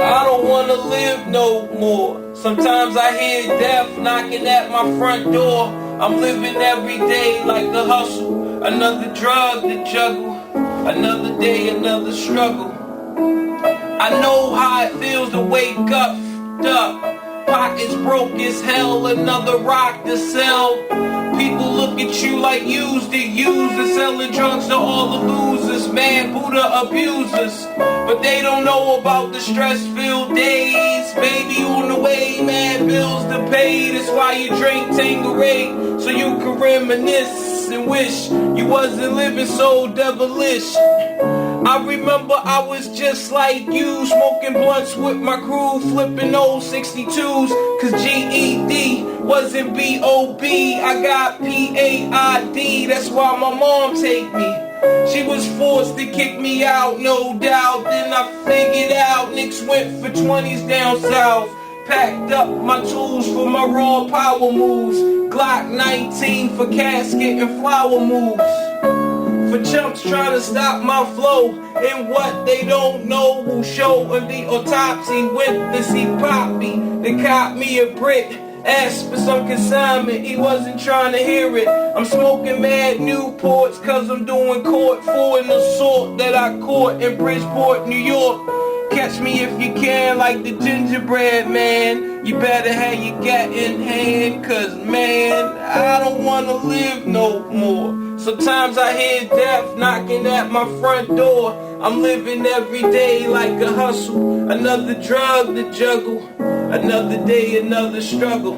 I don't wanna live no more. Sometimes I hear death knocking at my front door. I'm living every day like a hustle, another drug to juggle, another day, another struggle. I know how it feels to wake up, pockets broke as hell, another rock to sell. People look at you like used to users, selling drugs to all the losers, man, Buddha abusers. But they don't know about the stress-filled days, baby on the way, mad bills to pay. That's why you drink Tanqueray, so you can reminisce and wish you wasn't living so devilish. I remember I was just like you, smoking blunts with my crew, flipping old 62s, cause GED wasn't B.O.B. I got P.A.I.D., that's why my mom take me. She was forced to kick me out, no doubt. Then I figured out Knicks went for 20s down south. Packed up my tools for my raw power moves. Glock 19 for casket and flower moves. For chumps trying to stop my flow. And what they don't know will show on the autopsy. Went to see Poppy, they caught me a brick. Asked for some consignment, he wasn't trying to hear it. I'm smoking mad Newports cause I'm doing court for an assault that I caught in Bridgeport, New York. Catch me if you can like the gingerbread man. You better have your gat in hand, cause man, I don't wanna live no more. Sometimes I hear death knocking at my front door. I'm living every day like a hustle, another drug to juggle, another day, another struggle.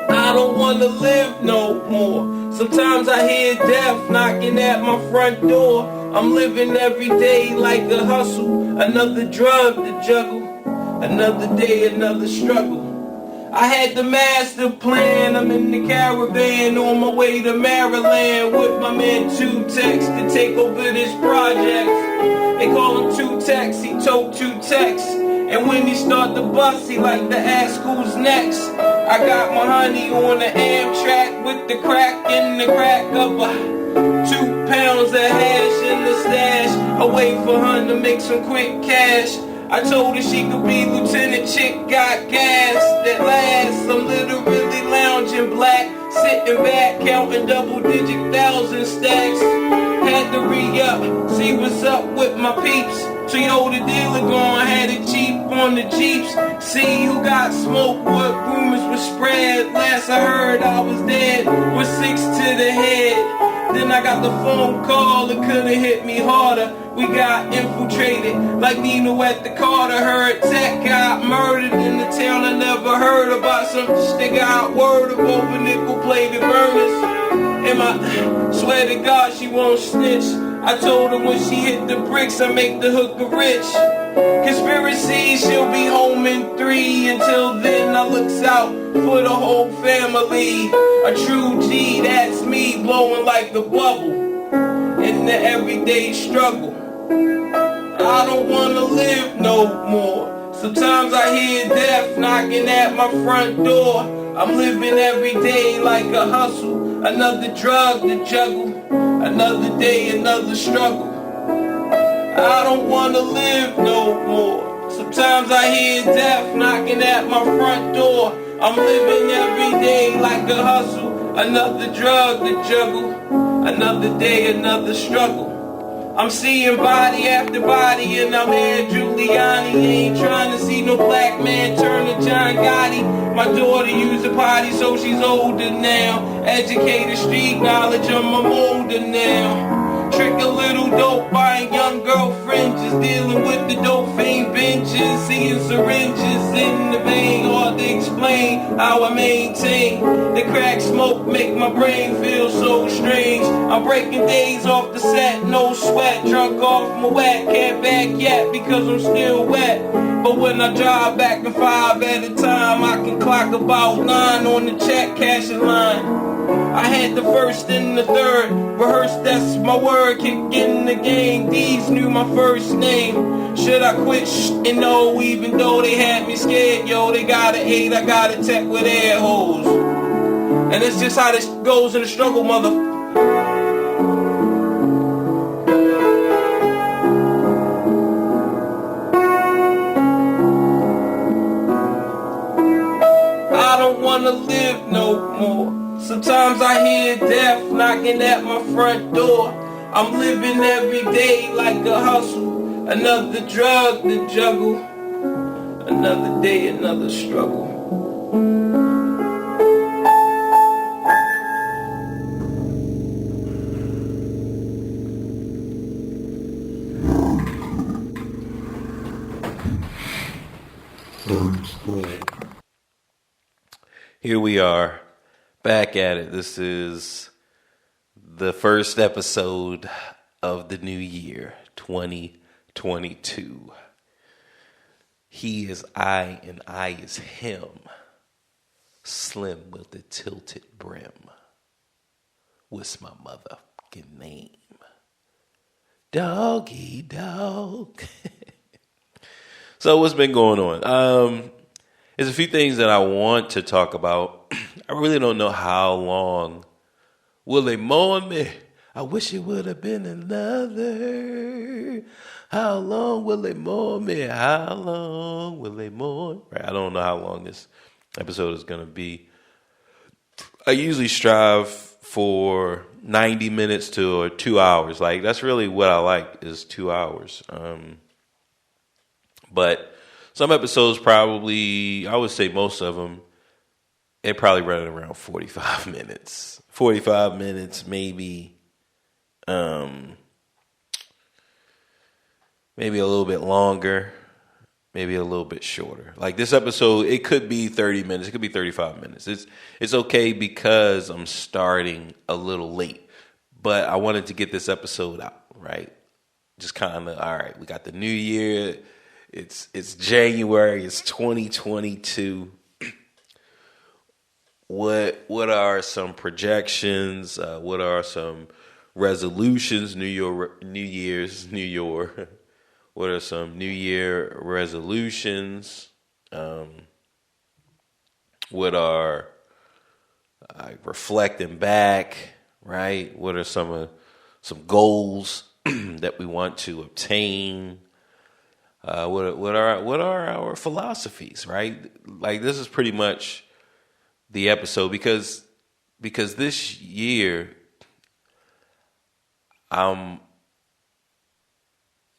I don't wanna live no more. Sometimes I hear death knocking at my front door. I'm living every day like a hustle, another drug to juggle, another day, another struggle. I had the master plan, I'm in the caravan on my way to Maryland with my man 2-Tex to take over this project. They call him 2-Tex, he told 2-Tex. And when he start the bus, he like to ask who's next. I got my honey on the Amtrak with the crack in the crack of a 2 pounds of hash in the stash. I wait for her to make some quick cash. I told her she could be Lieutenant Chick, got gas that lasts. I'm literally lounging black, sitting back, counting double-digit thousand stacks. Had to re-up, see what's up with my peeps. Toyota dealer gone, had it cheap on the Jeeps. See who got smoked, what rumors were spread. Last I heard I was dead, with 6 to the head. Then I got the phone call, it couldn't hit me harder. We got infiltrated like Nino at the Carter. Heard Tech got murdered in the town I never heard about. Some shit got word of over nickel-plated burners. And I swear to God she won't snitch. I told her when she hit the bricks I make the hooker rich. Conspiracy, she'll be home in 3. Until then I looks out for the whole family. A true G, that's me blowing like the bubble in the everyday struggle. I don't wanna live no more. Sometimes I hear death knocking at my front door. I'm living every day like a hustle, another drug to juggle, another day, another struggle. I don't wanna live no more. Sometimes I hear death knocking at my front door. I'm living every day like a hustle, another drug to juggle, another day, another struggle. I'm seeing body after body and I'm here Giuliani. Ain't trying to see no black man turn to John Gotti. My daughter used a potty so she's older now. Educated street knowledge, I'm older now. Trick a little dope, buying young girlfriends, just dealing with the dope fiend benches, seeing syringes in the vein, hard to explain how I maintain. The crack smoke make my brain feel so strange. I'm breaking days off the set, no sweat, drunk off my wet, can't back yet because I'm still wet. But when I drive back in 5 at a time, I can clock about 9 on the check cashing line. I had the first and the third, rehearsed, that's my word, kick in the game, these knew my first name. Should I quit? And no, even though they had me scared, yo, they got an 8, I got a tech with air holes. And it's just how this goes in the struggle, mother. wanna live no more. Sometimes I hear death knocking at my front door. I'm living every day like a hustle. Another drug to juggle. Another day, another struggle. Here we are, back at it. This is the first episode of the new year, 2022. He is I and I is him. Slim with the tilted brim. What's my motherfucking name? Doggy dog. So what's been going on? There's a few things that I want to talk about. I really don't know how long. Will they mourn me? I wish it would have been another. How long will they mourn me? How long will they mourn? Right, I don't know how long this episode is going to be. I usually strive for 90 minutes to 2 hours. Like, that's really what I like, is 2 hours. But some episodes probably, I would say most of them, they probably run around 45 minutes. 45 minutes, maybe maybe a little bit longer, maybe a little bit shorter. Like this episode, it could be 30 minutes, it could be 35 minutes. It's okay because I'm starting a little late. But I wanted to get this episode out, right? Just kind of, all right, we got the new year. It's January. It's 2022. What are some projections? What are some resolutions? New Year's. What are some New Year resolutions? What are reflecting back? Right. What are some goals that we want to obtain? What are our philosophies, right? Like this is pretty much the episode because this year I'm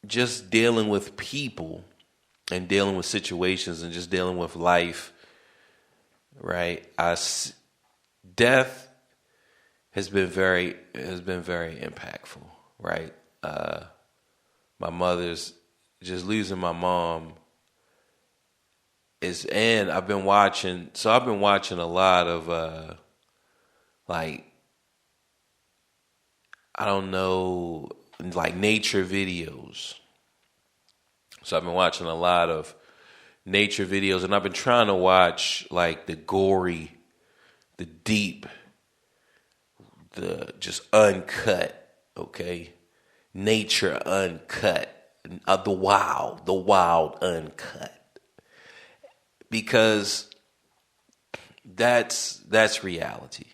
just dealing with people and dealing with situations and just dealing with life, right? Death has been very impactful, right? My mother's just losing my mom and I've been watching a lot of like, I don't know, like nature videos. So I've been watching a lot of nature videos and I've been trying to watch like the gory, the deep, the just uncut, okay? Nature uncut. The wild uncut, because that's reality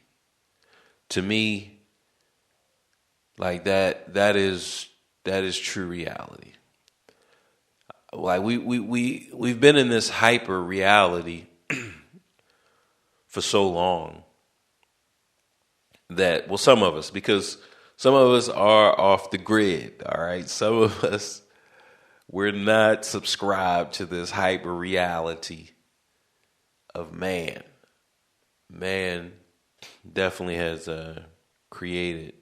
to me. Like that is true reality. Like we've been in this hyper reality for so long that, well, some of us, because some of us are off the grid. All right, some of us, we're not subscribed to this hyper reality of man. Man definitely has created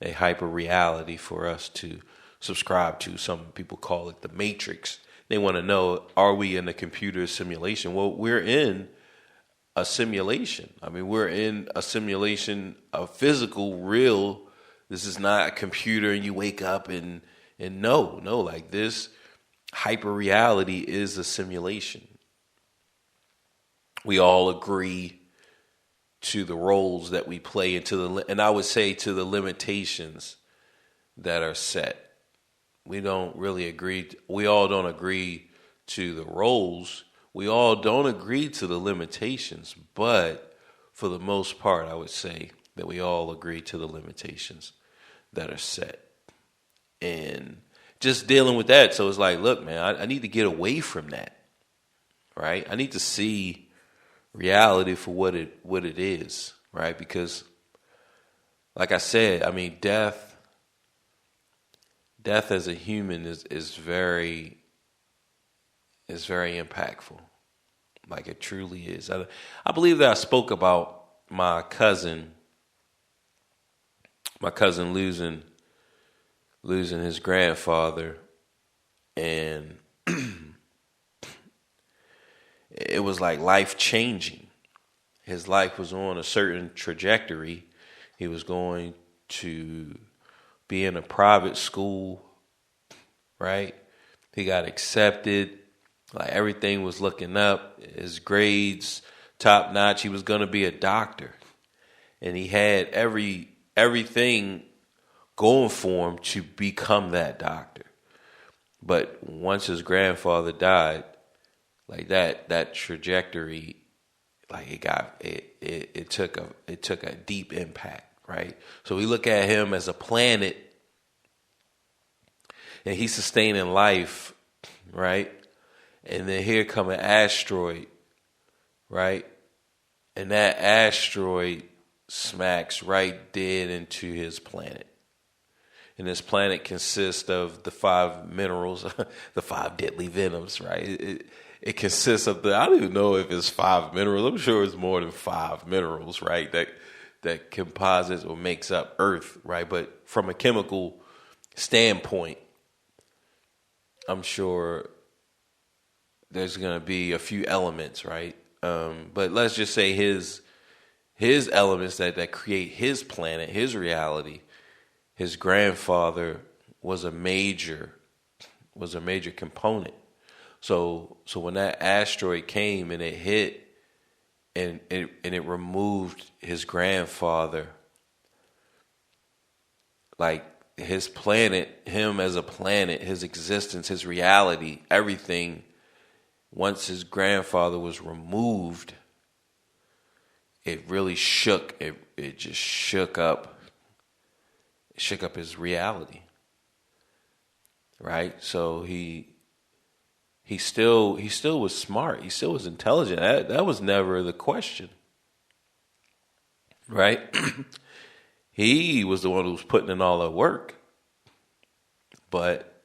a hyper reality for us to subscribe to. Some people call it the Matrix. They want to know, are we in a computer simulation? Well, we're in a simulation. I mean, we're in a simulation of physical, real. This is not a computer and you wake up and no, like this hyper reality is a simulation. We all agree to the roles that we play and I would say to the limitations that are set. We don't really agree. We all don't agree to the roles. We all don't agree to the limitations, but for the most part, I would say that we all agree to the limitations that are set. And just dealing with that. So it's like, look, man, I need to get away from that, right? I need to see reality for what it is, right? Because like I said, I mean, death as a human is very impactful. Like it truly is. I believe that I spoke about my cousin losing his grandfather, and it was like life changing. His life was on a certain trajectory. He was going to be in a private school, right? He got accepted. Like everything was looking up. His grades top notch. He was going to be a doctor, and he had everything going for him to become that doctor. But once his grandfather died, like that trajectory, like it took a deep impact, right? So we look at him as a planet, and he's sustaining life, right? And then here come an asteroid, right? And that asteroid smacks right dead into his planet. And this planet consists of the 5 minerals, the 5 deadly venoms, right? It consists of I don't even know if it's 5 minerals. I'm sure it's more than 5 minerals, right? That composites or makes up Earth, right? But from a chemical standpoint, I'm sure there's going to be a few elements, right? But let's just say his elements that create his planet, his reality. His grandfather was a major component. So when that asteroid came and it hit and it removed his grandfather, like his planet, him as a planet, his existence, his reality, everything, once his grandfather was removed, it really shook. It just shook up his reality, right? So he still was smart. He still was intelligent. That was never the question, right? He was the one who was putting in all the work, but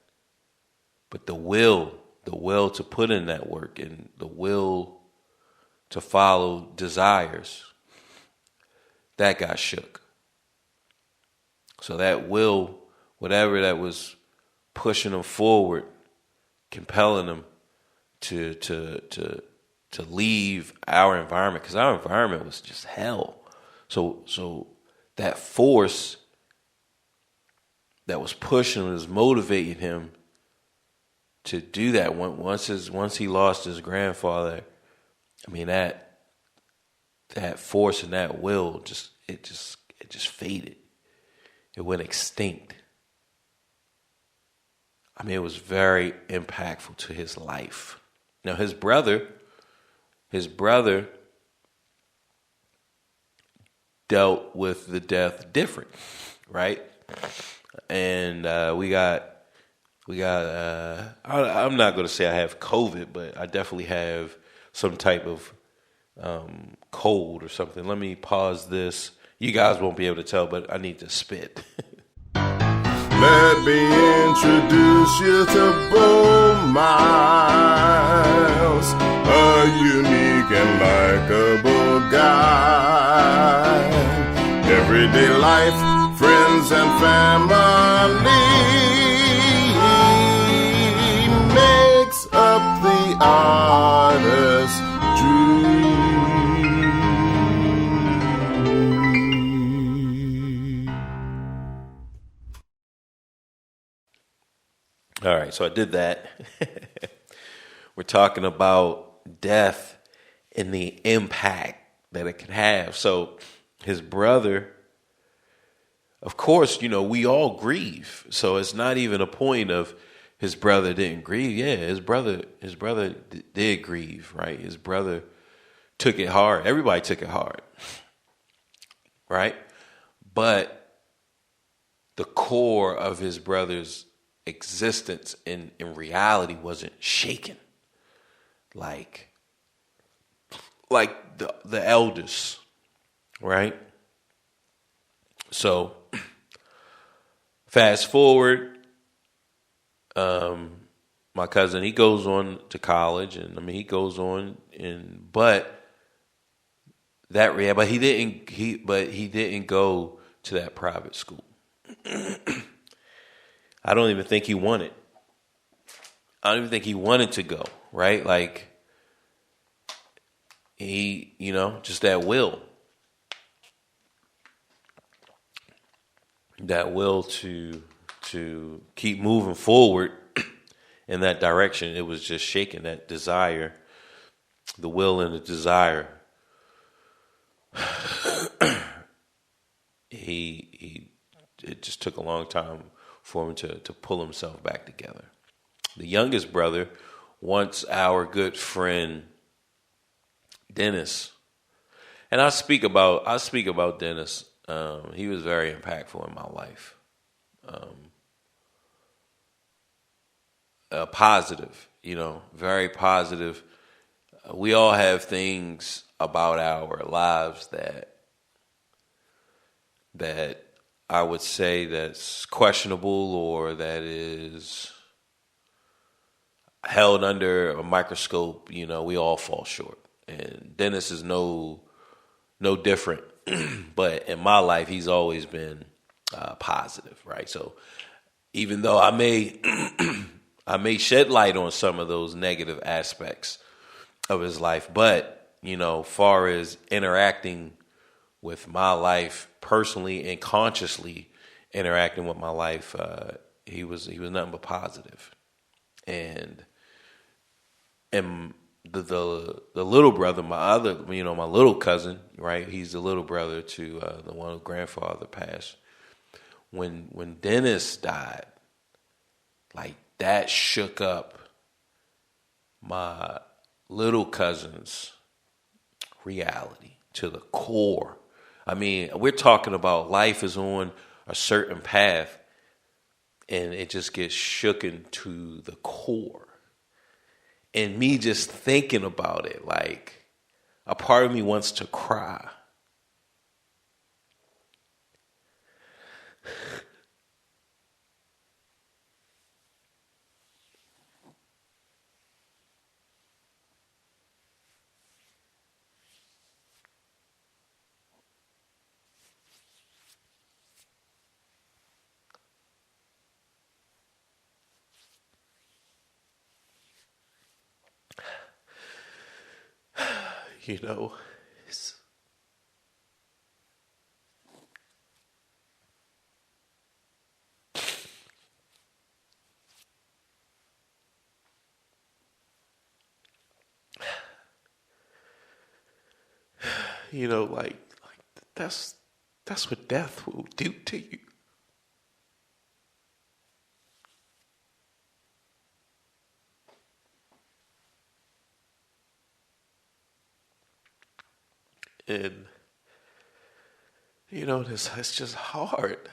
the will to put in that work and the will to follow desires, that got shook. So that will, whatever that was pushing him forward, compelling him to leave our environment, because our environment was just hell. So that force that was pushing him, was motivating him to do that. Once he lost his grandfather, I mean that force and that will just faded. It went extinct. I mean, it was very impactful to his life. Now, his brother dealt with the death different, right? And we got. I'm not going to say I have COVID, but I definitely have some type of cold or something. Let me pause this. You guys won't be able to tell, but I need to spit. Let me introduce you to Bo Miles, a unique and likable guy. Everyday life, friends and family makes up the artist's dream. All right, so I did that. We're talking about death and the impact that it can have. So his brother, of course, we all grieve. So it's not even a point of his brother didn't grieve. Yeah, his brother did grieve, right? His brother took it hard. Everybody took it hard, right? But the core of his brother's existence in reality wasn't shaken. Like like the eldest, right? So fast forward, my cousin, he goes on to college, and I mean he goes on but he didn't go to that private school. I don't even think he wanted. I don't even think he wanted to go, right? Like he, just that will to keep moving forward in that direction. It was just shaking that desire, the will and the desire. It just took a long time for him to pull himself back together. The youngest brother, once our good friend Dennis, and I speak about Dennis. He was very impactful in my life. Positive, very positive. We all have things about our lives that I would say that's questionable or that is held under a microscope. We all fall short, and Dennis is no different. But in my life, he's always been positive, right? So even though I may I may shed light on some of those negative aspects of his life, but far as interacting with my life personally and consciously interacting with my life, he was nothing but positive. And the little brother, my little cousin, right? He's the little brother to the one whose grandfather passed. When Dennis died, like that shook up my little cousin's reality to the core. I mean, we're talking about life is on a certain path, and it just gets shooken to the core. And me just thinking about it, like a part of me wants to cry. It's, like that's what death will do to you. And it's just hard.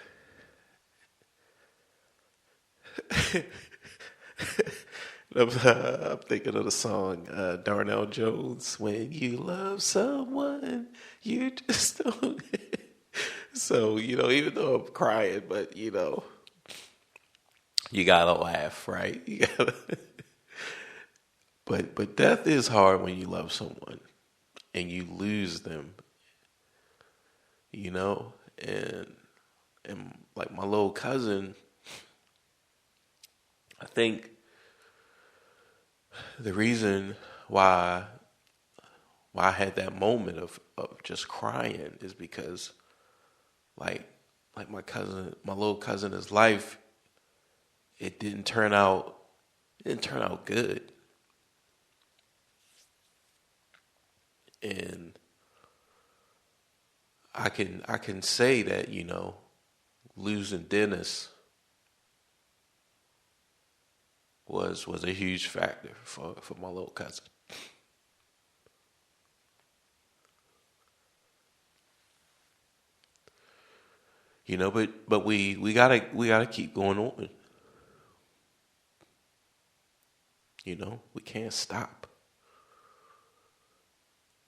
I'm thinking of the song Darnell Jones, "When you love someone, you just don't." So even though I'm crying, but you gotta laugh, right? You gotta. But death is hard when you love someone and you lose them. And like my little cousin, I think the reason why I had that moment of just crying is because like my little cousin, his life, it didn't turn out good. And I can say that, losing Dennis was a huge factor for my little cousin. But we gotta keep going on. We can't stop.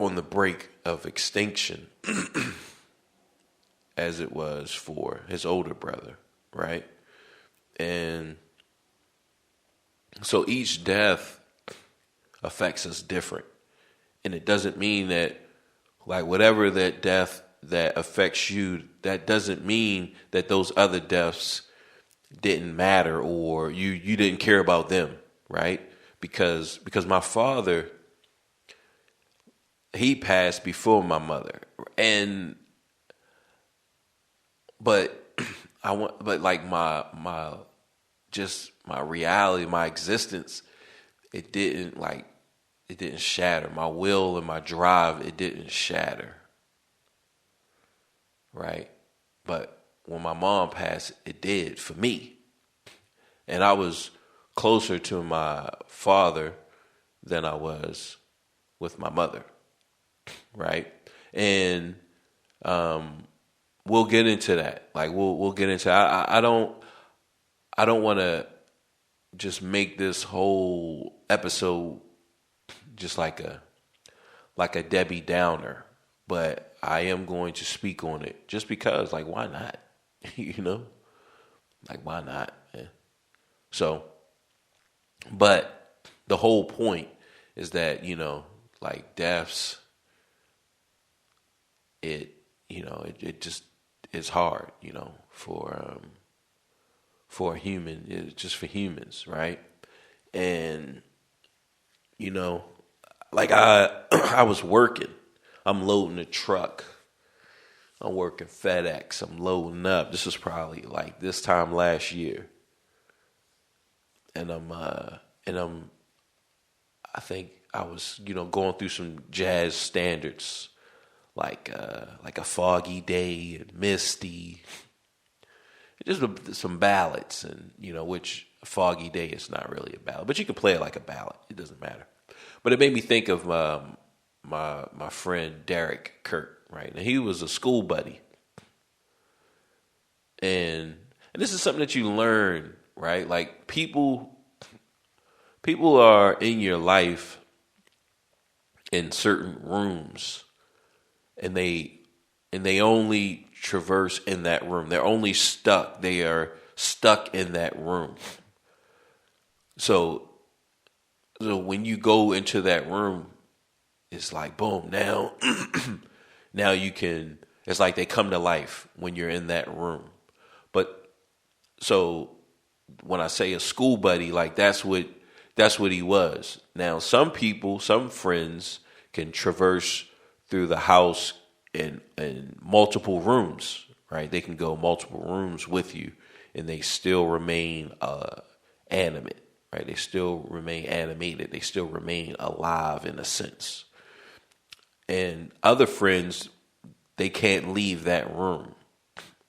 on the brink of extinction as it was for his older brother, right? And so each death affects us different. And it doesn't mean that, like, whatever that death that affects you, that doesn't mean that those other deaths didn't matter or you didn't care about them, right? Because my father, he passed before my mother, but like my reality, my existence, it didn't shatter. My will and my drive, it didn't shatter, right? But when my mom passed, it did for me. And I was closer to my father than I was with my mother, right? And we'll get into that. Like we'll get into. I don't want to just make this whole episode just like a Debbie Downer, but I am going to speak on it just because, like, why not? You know, like, why not? Yeah. So, but the whole point is that, you know, like, deaths, it just, it's hard, you know, for a human, it's just for humans, right? And, you know, like I was working, I'm loading a truck, I'm working FedEx, I'm loading up. This was probably like this time last year. And I think I was, you know, going through some jazz standards, like A Foggy Day and Misty, just some ballads, and, you know, which A Foggy Day is not really a ballad, but you can play it like a ballad. It doesn't matter. But it made me think of my friend Derek Kirk, right? And he was a school buddy, and this is something that you learn, right? Like people are in your life in certain rooms, and they only traverse in that room. They're only stuck. They are stuck in that room. So when you go into that room, it's like, boom, now now you can, it's like they come to life when you're in that room. But so when I say a school buddy, like that's what he was. Now some friends can traverse through the house in multiple rooms, right? They can go multiple rooms with you and they still remain animate, right? They still remain animated. They still remain alive in a sense. And other friends, they can't leave that room,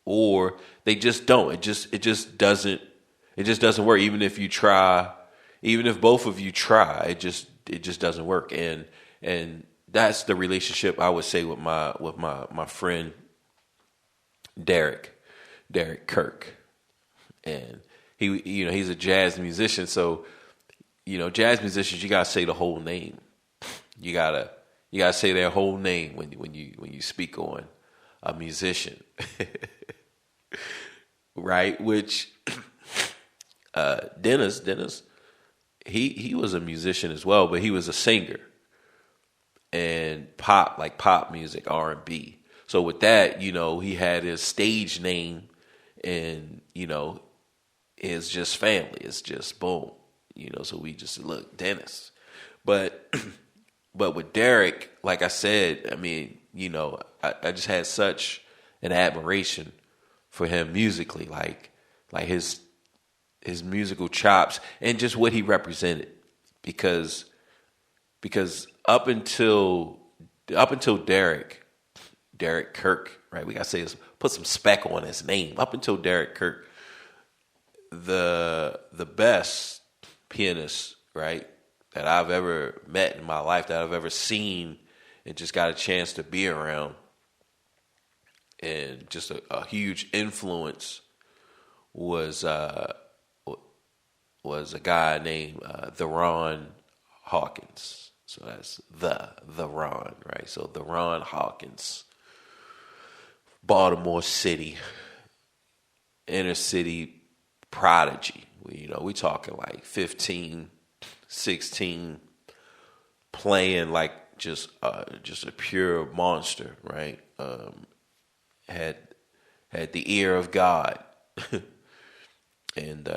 or they just don't. It just doesn't work. Even if you try, even if both of you try, it just doesn't work. And that's the relationship I would say with my friend Derek Kirk. And he, you know, he's a jazz musician. So, you know, jazz musicians, you gotta say the whole name. You gotta say their whole name when you speak on a musician, right? Which Dennis, he was a musician as well, but he was a singer and pop music, R&B. So with that, you know, he had his stage name, and, you know, it's just family. It's just boom, you know. So we just look Dennis, but with Derek, like I said, I mean, you know, I just had such an admiration for him musically, like his musical chops and just what he represented, because up until Derek Kirk, right? We gotta say this, put some spec on his name. Up until Derek Kirk, the best pianist, right, that I've ever met in my life, that I've ever seen and just got a chance to be around, and just a huge influence was a guy named Theron Hawkins. So that's the Ron, right? So the Ron Hawkins, Baltimore City, inner city prodigy. We talking like 15, 16, playing like just a pure monster, right? Had the ear of God, and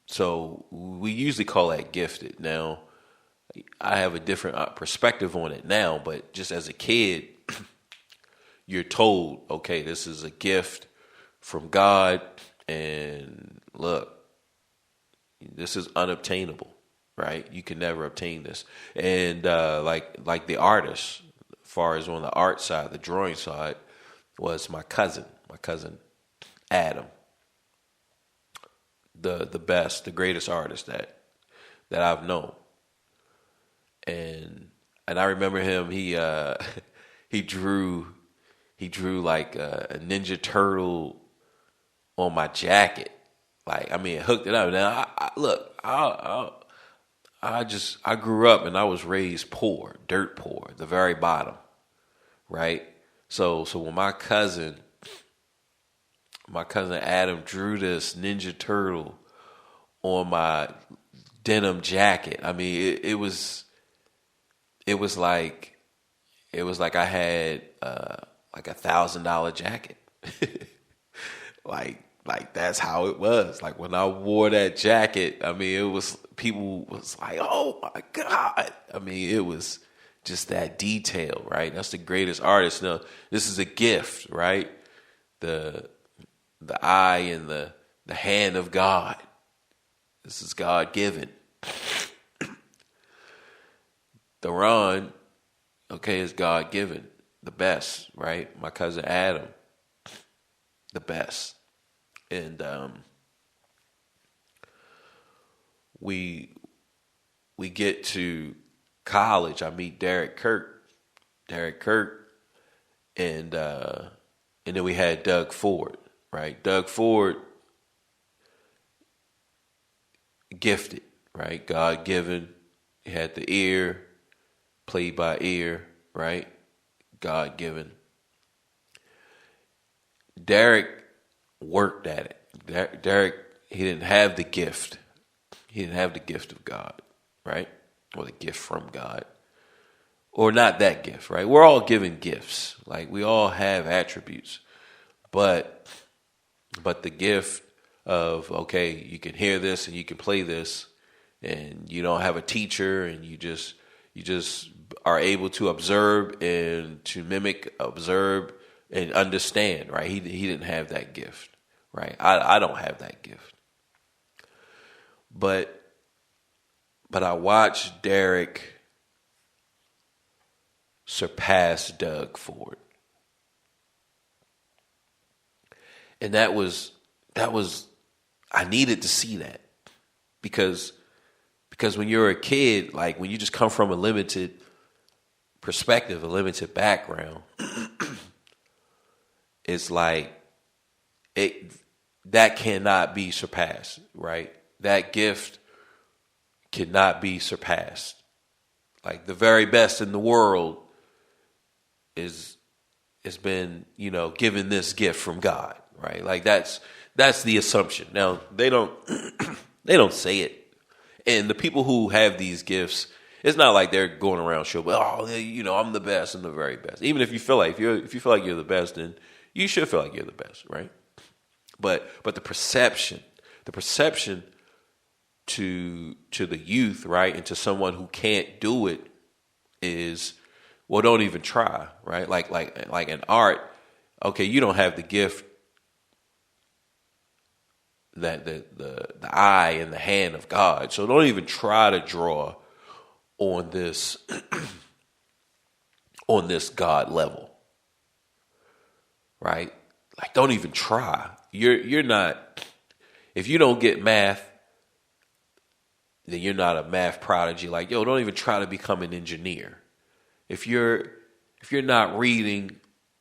so we usually call that gifted. Now, I have a different perspective on it now, but just as a kid, you're told, okay, this is a gift from God, and look, this is unobtainable, right? You can never obtain this. And like the artist, as far as on the art side, the drawing side, was my cousin Adam, the best, the greatest artist that I've known. And I remember him. He drew like a Ninja Turtle on my jacket. Like, I mean, hooked it up. Now, I grew up and I was raised poor, dirt poor, the very bottom, right? So when my cousin Adam drew this Ninja Turtle on my denim jacket, I mean, it was like I had like $1,000 jacket. Like that's how it was. Like when I wore that jacket, I mean, people was like, "Oh my God!" I mean, it was just that detail, right? That's the greatest artist. Now, this is a gift, right? The eye and the hand of God. This is God given. The Ron, okay, is God given, the best, right? My cousin Adam, the best. And we get to college. I meet Derek Kirk, and then we had Doug Ford, right? Doug Ford, gifted, right? God given. He had the ear, played by ear, right? God given. Derek worked at it. Derek, he didn't have the gift. He didn't have the gift of God, right? Or the gift from God. Or not that gift, right? We're all given gifts. Like, we all have attributes. But the gift of, okay, you can hear this and you can play this, and you don't have a teacher, and you just are able to observe and to mimic, observe, and understand, right? He didn't have that gift, right? I don't have that gift. But I watched Derek surpass Doug Ford. And that was I needed to see that. Because when you're a kid, like when you just come from a limited perspective, a limited background, it's like that cannot be surpassed, right? That gift cannot be surpassed. Like the very best in the world has been, given this gift from God, right? Like that's the assumption. Now they don't say it. And the people who have these gifts, it's not like they're going around showing, I'm the best, I'm the very best. Even if you feel like if you feel like you're the best, then you should feel like you're the best, right? But the perception to the youth, right, and to someone who can't do it is, well, don't even try, right? Like in art, okay, you don't have the gift, that the eye and the hand of God, so don't even try to draw on this on this God level, right? Like, don't even try. You're not, if you don't get math, then you're not a math prodigy. Like, don't even try to become an engineer. If you're not reading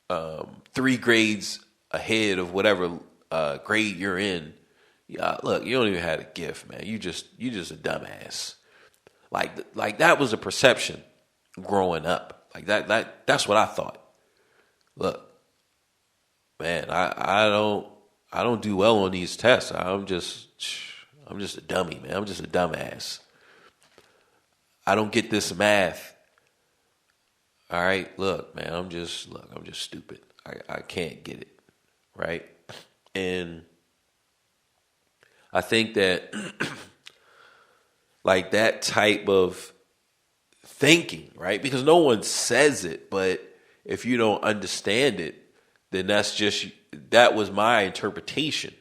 3 grades ahead of whatever grade you're in, look, you don't even have a gift, man. You just a dumbass. Like that was a perception growing up. Like that's what I thought. Look, man, I don't do well on these tests. I'm just a dummy, man. I'm just a dumbass. I don't get this math. All right, look, man, I'm just stupid. I can't get it, right? And I think that like that type of thinking, right? Because no one says it, but if you don't understand it, then that was my interpretation,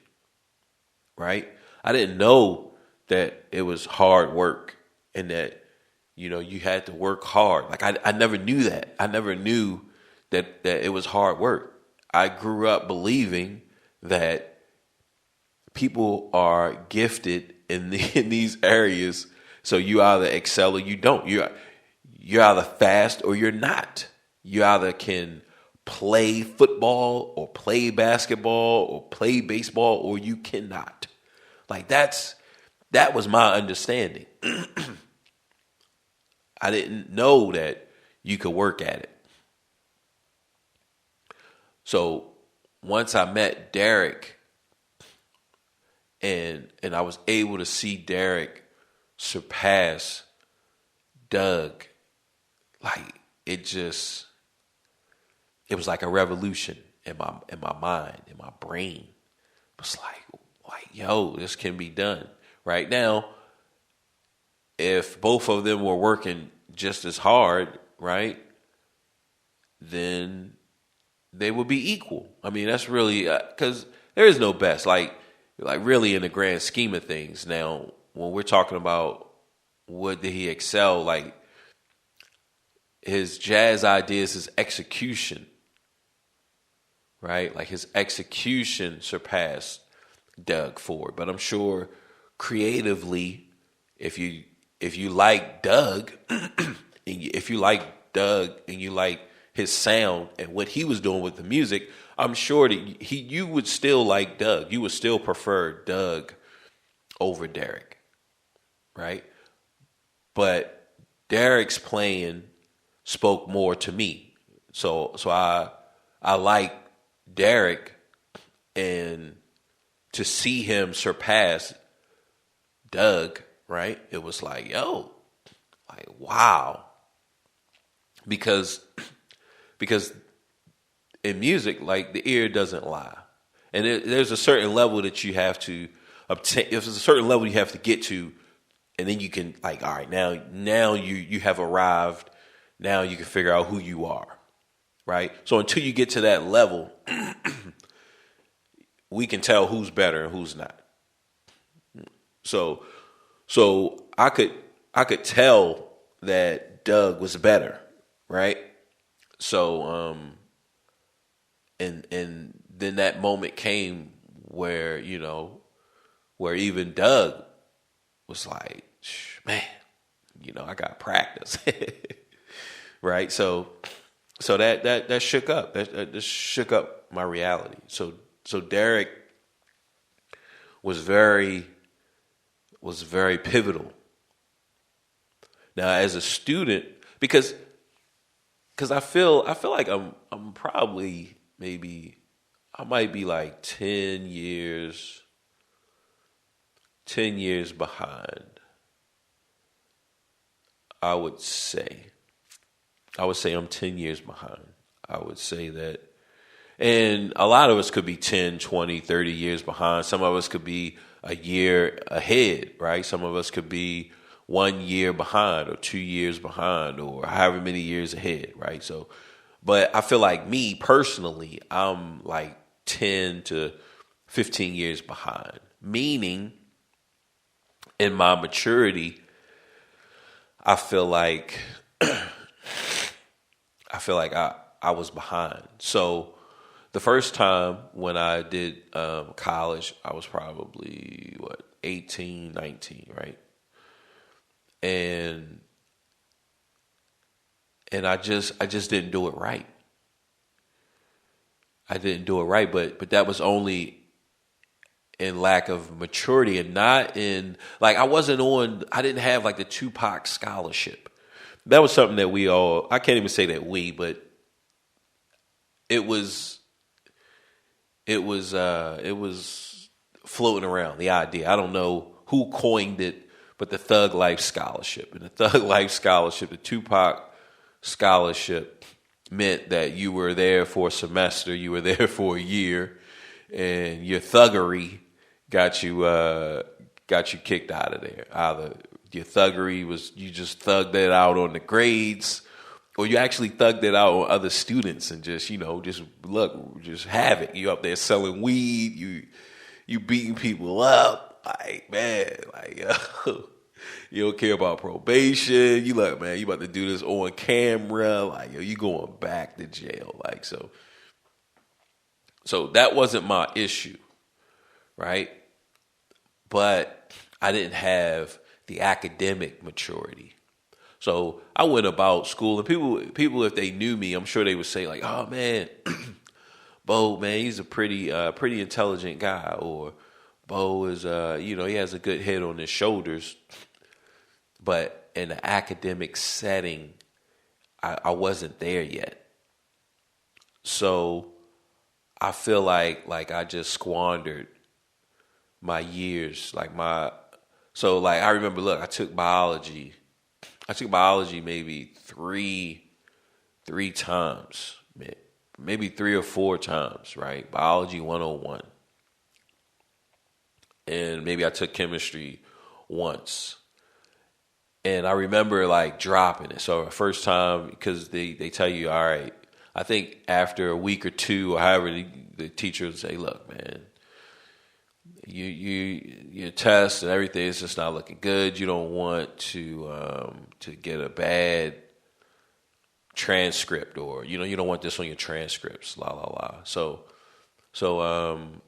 right? I didn't know that it was hard work and that, you had to work hard. Like I never knew that. I never knew that it was hard work. I grew up believing that people are gifted in these areas, so you either excel or you don't. You're either fast or you're not. You either can play football or play basketball or play baseball, or you cannot. Like that was my understanding. I didn't know that you could work at it. So once I met Derek and I was able to see Derek surpass Doug, like it was like a revolution in my mind, in my brain. It was like, yo, this can be done. Right now, if both of them were working just as hard, right, then they would be equal. I mean, that's really, because there is no best, like really in the grand scheme of things. Now, when we're talking about what did he excel, like his jazz ideas, his execution, right? Like his execution surpassed Doug Ford. But I'm sure creatively, if you like Doug, if you like Doug and you like his sound and what he was doing with the music, I'm sure that you would still like Doug. You would still prefer Doug over Derek, right? But Derek's playing spoke more to me. So I like Derek, and to see him surpass Doug, right? It was like, yo, like wow. Because in music, like the ear doesn't lie. And there's a certain level that you have to obtain. There's a certain level you have to get to, and then you can like, all right, now you have arrived. Now you can figure out who you are, right? So until you get to that level, we can tell who's better and who's not. So I could tell that Doug was better, right? So and then that moment came where where even Doug was like, man, I got practice. Right? So that shook up. That shook up my reality. So Derek was very pivotal. Now, as a student, because I feel like I'm probably I might be like 10 years behind. I would say I'm 10 years behind. I would say that. And a lot of us could be 10, 20, 30 years behind. Some of us could be a year ahead, right? Some of us could be 1 year behind or 2 years behind or however many years ahead, right? So, but I feel like me personally, I'm like 10 to 15 years behind, meaning in my maturity, I feel like I was behind. So the first time when I did college, I was probably 18, 19, right? And I just didn't do it right. I didn't do it right, but that was only in lack of maturity, and not in like I didn't have like the Tupac scholarship. That was something that I can't even say that but it was floating around, the idea. I don't know who coined it, but the Thug Life Scholarship. And the Thug Life Scholarship, the Tupac scholarship, meant that you were there for a semester, you were there for a year, and your thuggery got you kicked out of there. Either your thuggery was you just thugged it out on the grades, or you actually thugged it out on other students and just have it. You up there selling weed, you beating people up, like, man, like, yo, you don't care about probation. You like, man, you about to do this on camera, like, yo, you going back to jail, like, so that wasn't my issue, right? But I didn't have the academic maturity. So I went about school, and people, if they knew me, I'm sure they would say like, "Oh man, Bo, man, he's a pretty intelligent guy," or Bo is, he has a good head on his shoulders. But in the academic setting, I wasn't there yet. So I feel like I just squandered my years, so I remember, look, I took biology maybe three times, maybe 3 or 4 times, right? Biology 101. And maybe I took chemistry once. And I remember dropping it. So the first time, because they tell you, all right, I think after a week or two, or however, the teacher would say, look, man, your test and everything is just not looking good. You don't want to get a bad transcript, or you don't want this on your transcripts. La la la. So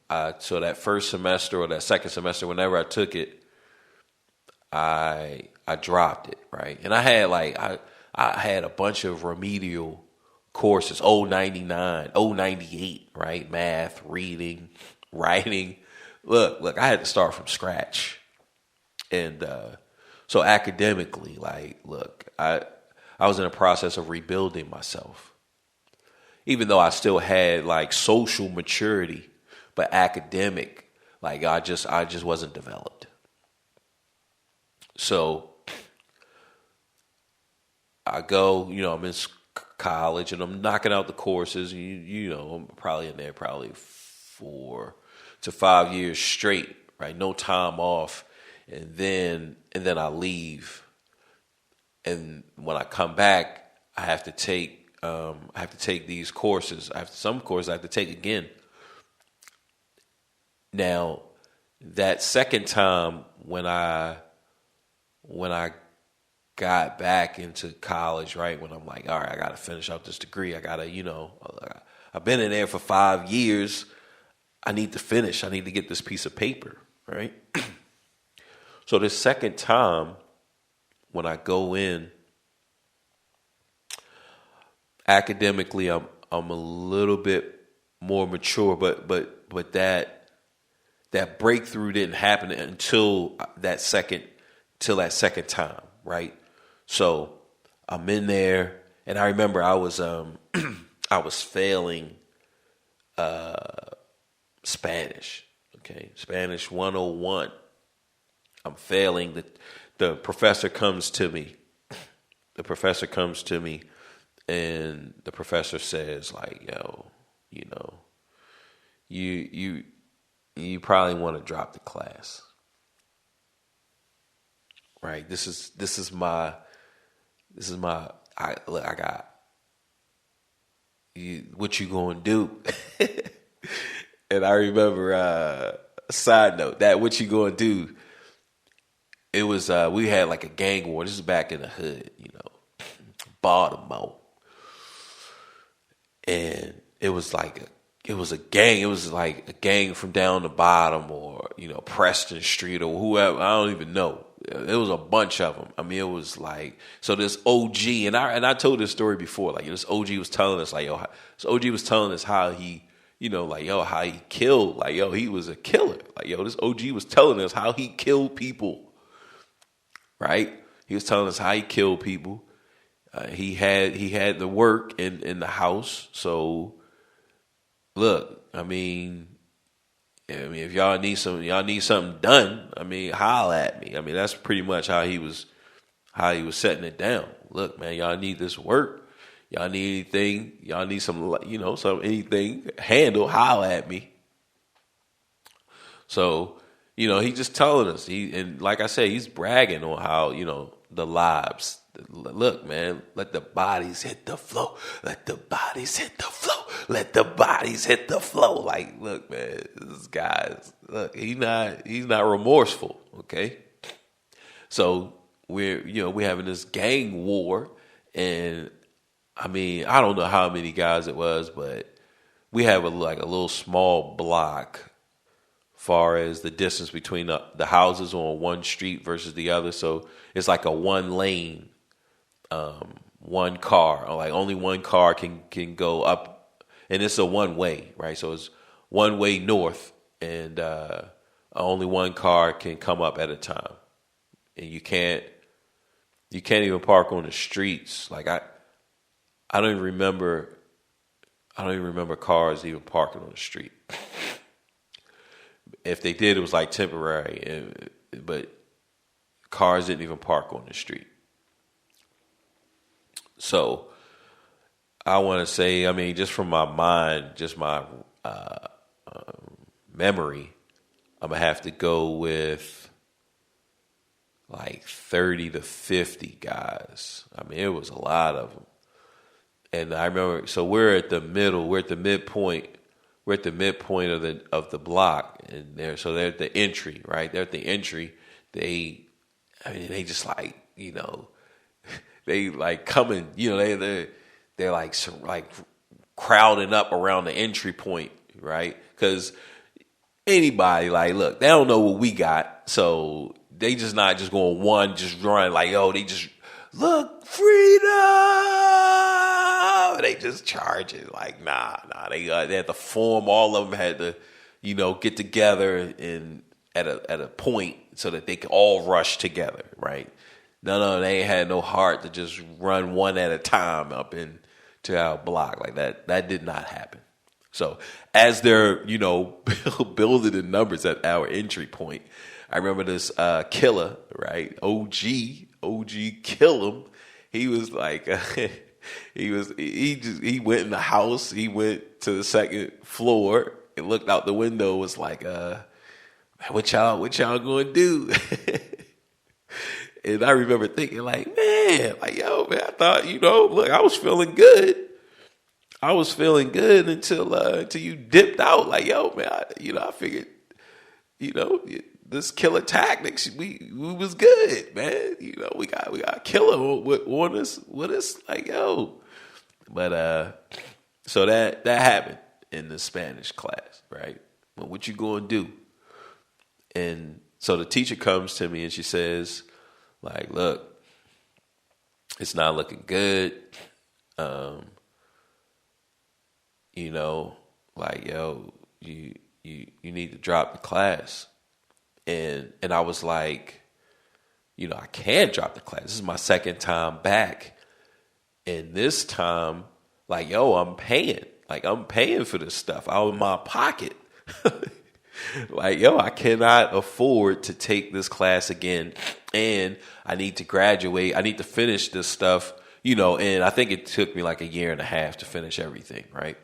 that first semester or that second semester, whenever I took it, I dropped it, right? And I had I had a bunch of remedial courses, Old 99, Old 98, right? Math, reading, writing. Look, I had to start from scratch. And so academically, I was in a process of rebuilding myself. Even though I still had social maturity, but academic, I just wasn't developed. So I go, I'm in college and I'm knocking out the courses. I'm probably in there 4 to 5 years straight, right? No time off. And then I leave. And when I come back, I have to take these courses. Some courses I have to take again. Now, that second time when I got back into college, right, when I'm like, all right, I got to finish up this degree. I got to, I've been in there for 5 years. I need to finish. I need to get this piece of paper, right? So the second time when I go in, academically, I'm a little bit more mature, but that breakthrough didn't happen until that second time, right? So I'm in there, and I remember I was failing Spanish. Okay, Spanish 101. I'm failing. The professor comes to me. And the professor says, yo, you probably want to drop the class. Right? This is my I got you, what you gonna do? And I remember side note, that what you gonna do, it was we had a gang war. This is back in the hood, Baltimore. And it was a gang. It was like a gang from down the bottom, or Preston Street, or whoever. I don't even know. It was a bunch of them. I mean, it was so this OG, and I told this story before. This OG was telling us this OG was telling us how he like, yo, how he killed, like, yo, he was a killer. Like, yo, this OG was telling us how he killed people, right? He was telling us how he killed people. He had the work in the house. So, look, I mean, if y'all need something done, I mean, holler at me. I mean, that's pretty much how he was setting it down. Look, man, y'all need this work. Y'all need anything. Y'all need some anything handle. Holler at me. So, he just telling us. And like I said, he's bragging on how the lives. Look, man, let the bodies hit the flow. Let the bodies hit the flow. Let the bodies hit the flow. Like, look, man, this guy's he's not remorseful. Okay, so we're having this gang war, and I mean, I don't know how many guys it was, but we have a little small block. Far as the distance between the houses on one street versus the other, so it's like a one lane. One car, or like only one car can go up, and it's a one way, right? So it's one way north, and only one car can come up at a time, and you can't even park on the streets. Like I don't even remember cars even parking on the street. If they did, it was like temporary, but cars didn't even park on the street. So I want to say, I mean, just from my mind, just my memory, I'm going to have to go with like 30 to 50 guys. I mean, it was a lot of them. And I remember, so we're at the midpoint of the block, and they're at the entry, right? They're at the entry. They just like, they like coming, they're like crowding up around the entry point, right? Because anybody, like, look, they don't know what we got, so they just not just going just run like, yo, they just look, freedom. They just charge it like, nah. They had to form. All of them had to, get together and at a point so that they could all rush together, right? No, they ain't had no heart to just run one at a time up into our block. Like that did not happen. So as they're, building the numbers at our entry point, I remember this killer, right? OG kill him. He was like, he went in the house. He went to the second floor and looked out the window. Was like, what y'all gonna do? And I remember thinking like, man, like, yo, man, I thought, look, I was feeling good. Until you dipped out. Like, yo, man, I figured, this killer tactics, we was good, man. We got killer on us with us, like, yo. But so that happened in the Spanish class, right? Well, what you gonna do? And so the teacher comes to me and she says, like, look, it's not looking good. Like, yo, you need to drop the class. And I was like, I can't drop the class. This is my second time back. And this time, like, yo, I'm paying. Like, I'm paying for this stuff out of my pocket. Like, yo, I cannot afford to take this class again. And I need to graduate. I need to finish this stuff, and I think it took me like a year and a half to finish everything, right?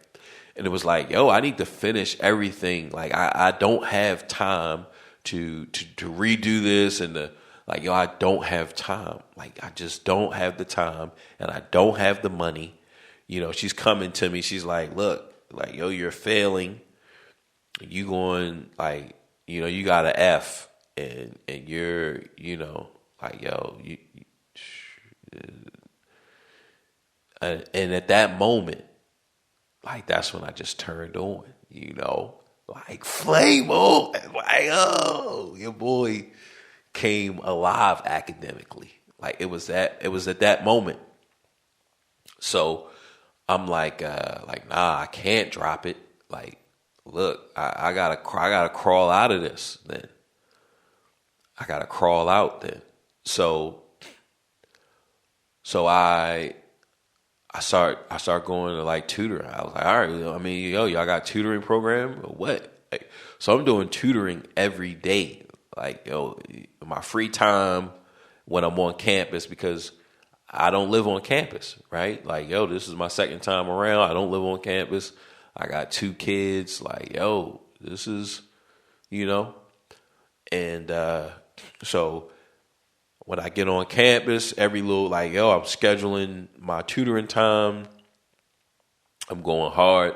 And it was like, yo, I need to finish everything. Like, I don't have time to redo this, and like, yo, I don't have time. Like, I just don't have the time, and I don't have the money. She's coming to me. She's like, look, like, yo, you're failing. You going, like, you got an F, and you're, like, yo, and at that moment, like, that's when I just turned on, like, flame on, like, oh, your boy came alive academically. Like, it was at that moment. So I'm like, nah, I can't drop it. Like, look, I gotta crawl out of this. Then I gotta crawl out. Then so I start going to like tutoring. I was like, all right, I mean, y'all got tutoring program or what? Like, so I'm doing tutoring every day. Like, my free time when I'm on campus, because I don't live on campus, right? Like, this is my second time around. I don't live on campus. I got 2 kids. Like, this is, and so when I get on campus, every little I'm scheduling my tutoring time. I'm going hard,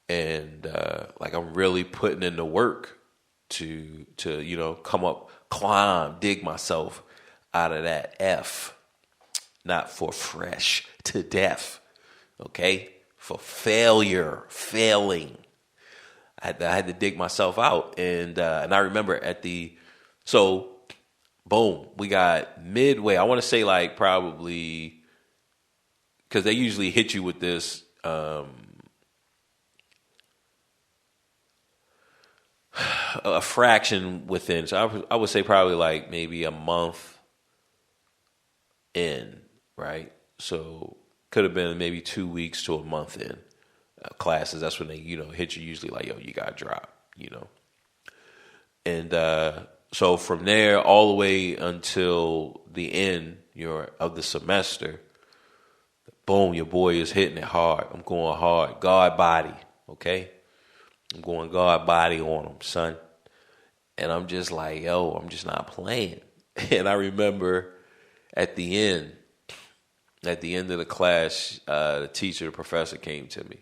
and I'm really putting in the work to dig myself out of that F, not for fresh to death, okay, for failing. I had to dig myself out, and I remember boom, we got midway. I want to say probably, because they usually hit you with this a fraction within. So I would say probably maybe a month in, right? So could have been maybe 2 weeks to a month in classes. That's when they hit you usually you got to drop, and so from there all the way until the end of the semester, boom, your boy is hitting it hard. I'm going hard, guard body, okay? I'm going guard body on him, son. And I'm just like, I'm just not playing. And I remember at the end of the class, the professor came to me,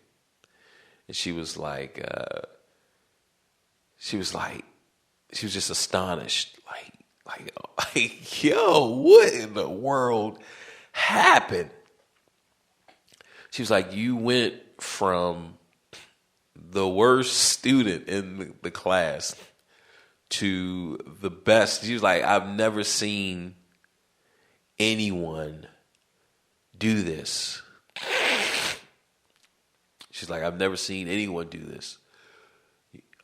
and she was just astonished, what in the world happened? She was like, you went from the worst student in the class to the best. She was like, I've never seen anyone do this. She's like, I've never seen anyone do this.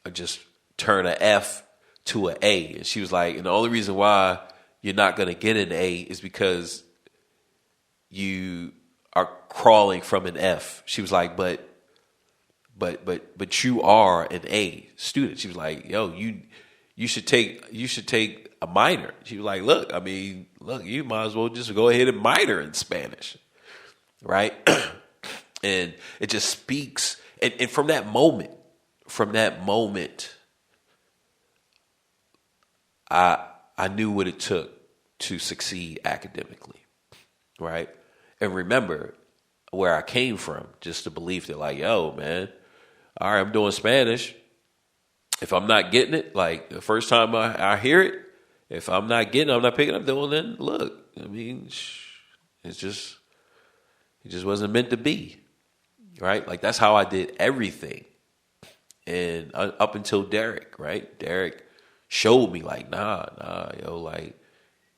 I just turn an F to an A. And she was like, and the only reason why you're not going to get an A is because you are crawling from an F. She was like, but you are an A student. She was like, you should take a minor. She was like, look, you might as well just go ahead and minor in Spanish, right? And it just speaks. And from that moment, I knew what it took to succeed academically, right? And remember where I came from, just the belief that man, all right, I'm doing Spanish. If I'm not getting it, the first time I hear it, if I'm not getting it, I'm not picking up, then look, it just wasn't meant to be, right? That's how I did everything. And up until Derek, right? Derek showed me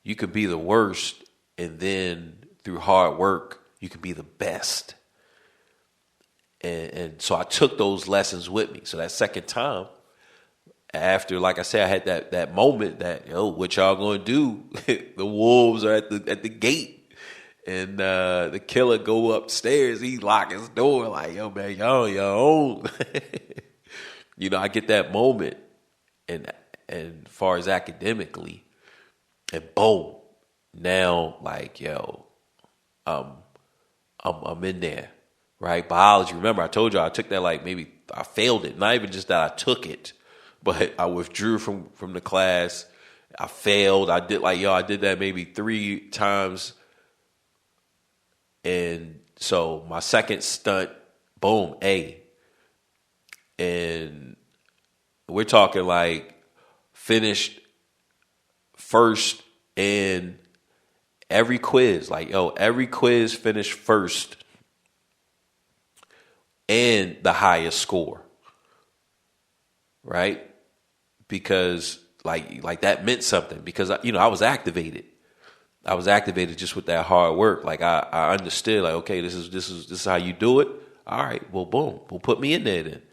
you could be the worst, and then through hard work, you could be the best. And so I took those lessons with me. So that second time, after, like I said, I had that moment that, what y'all gonna do? The wolves are at the gate, and the killer go upstairs. He lock his door man, y'all on your own. I get that moment, and as far as academically, and boom, now I'm in there, right? Biology. Remember, I told you I took that maybe I failed it. Not even just that I took it, but I withdrew from the class. I failed. I did I did that maybe 3 times, and so my second stunt, boom, A, and we're talking finished first in every quiz. Every quiz finished first and the highest score, right? Because that meant something, because I was activated. I was activated just with that hard work. I understood okay, this is how you do it. All right, well, boom, we'll put me in there then.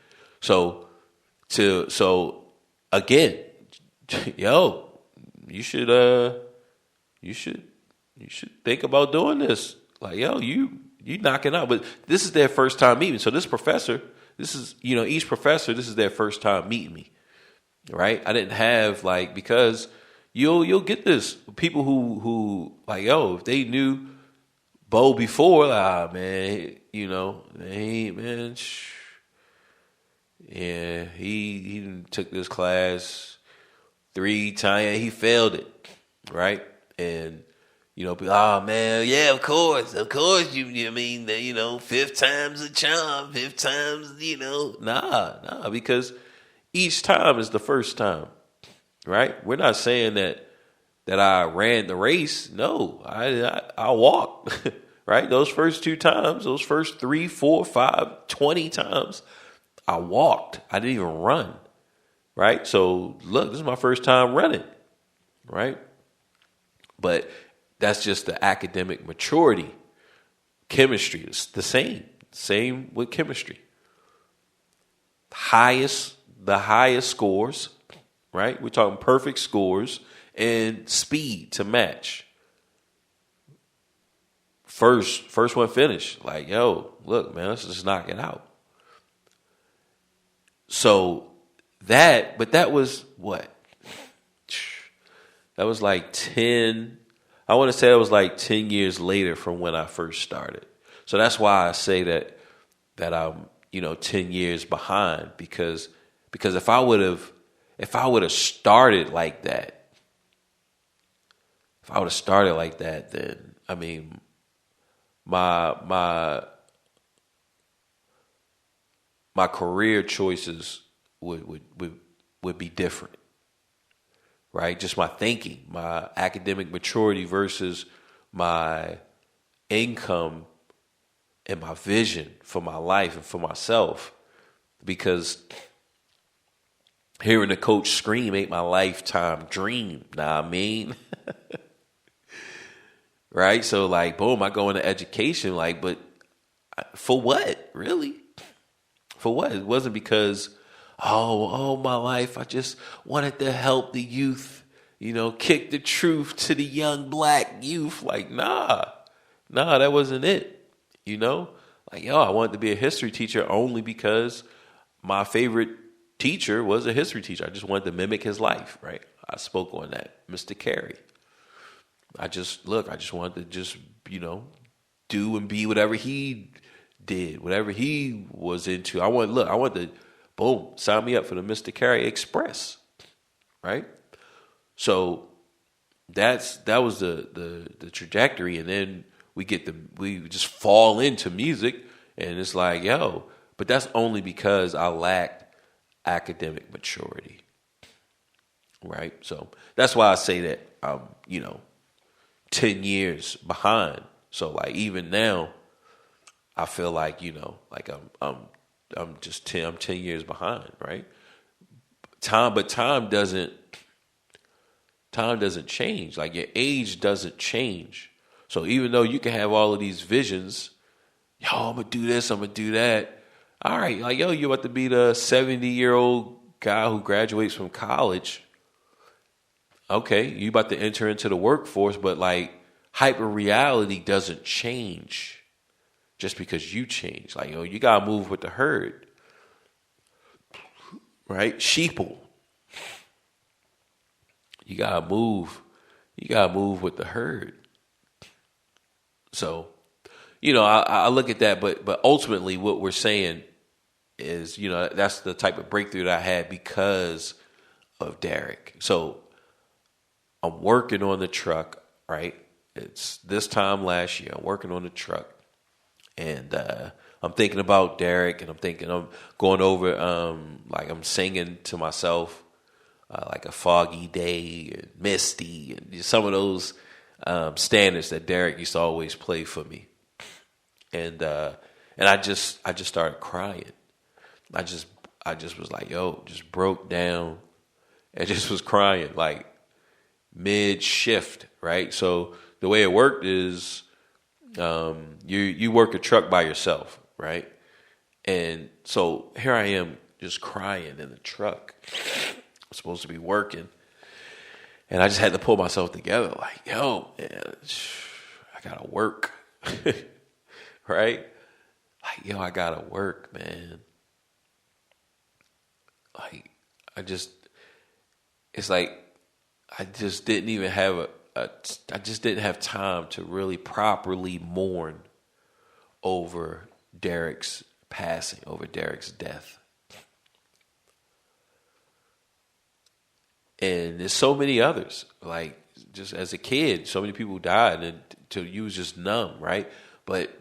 So So again, yo, you should think about doing this. Like, yo, you knocking out. But this is their first time meeting. So this professor, this is, each professor, this is their first time meeting me. Right? I didn't have because you'll get this. People who like, yo, if they knew Bo before, man, man, yeah, he took this class 3 times. He failed it, right? And man, yeah, of course, you mean that, 5th time's a charm, 5th time's, nah, because each time is the first time, right? We're not saying that I ran the race. No, I walked, right? Those first 2 times, those first 3, 4, 5, 20 times, I walked. I didn't even run, right? So look, this is my first time running, right? But that's just the academic maturity. Chemistry is the same with chemistry. The highest scores, right? We're talking perfect scores and speed to match. First one finished. Like, yo, look, man, let's just knock it out. So that was what? That was like 10. I want to say that was like 10 years later from when I first started. So that's why I say that I'm 10 years behind because if I would have started like that, then I mean my career choices would be different. Right? Just my thinking, my academic maturity versus my income and my vision for my life and for myself. Because hearing the coach scream ain't my lifetime dream. Know what I mean? Right? So boom, I go into education, but for what? Really? For what? It wasn't because all my life I just wanted to help the youth, kick the truth to the young black youth. Nah, that wasn't it. I wanted to be a history teacher only because my favorite teacher was a history teacher. I just wanted to mimic his life, right? I spoke on that, Mr. Carey. I just wanted to just, do and be whatever he did, whatever he was into. I wanted to, boom, sign me up for the Mr. Carey Express, right? So that was the trajectory, and then we just fall into music, and it's like, yo, but that's only because I lacked academic maturity, right? So that's why I say that I'm 10 years behind. So even now, I feel like I'm 10 years behind, right? But time doesn't change. Your age doesn't change. So even though you can have all of these visions, yo, I'm gonna do this, I'm gonna do that. All right, you're about to be the 70-year-old guy who graduates from college. Okay, you about to enter into the workforce, but hyper reality doesn't change just because you change. You gotta move with the herd, right? Sheeple. You gotta move with the herd. So, I look at that, but ultimately what we're saying is, that's the type of breakthrough that I had because of Derek. So I'm working on the truck, right? It's this time last year. I'm working on the truck. And I'm thinking about Derek, and I'm going over, I'm singing to myself, like A Foggy Day, and Misty, and some of those standards that Derek used to always play for me. And I just started crying. I just was like, yo, just broke down and just was crying, mid shift, right? So the way it worked is, you work a truck by yourself, right? And so here I am just crying in the truck. I'm supposed to be working. And I just had to pull myself together like, yo, man, I got to work. Right? Like, yo, I got to work, man. Like, it's like I just didn't even have I just didn't have time to really properly mourn over Derek's passing, over Derek's death. And there's so many others. Like, just as a kid, so many people died, and till you was just numb, right? But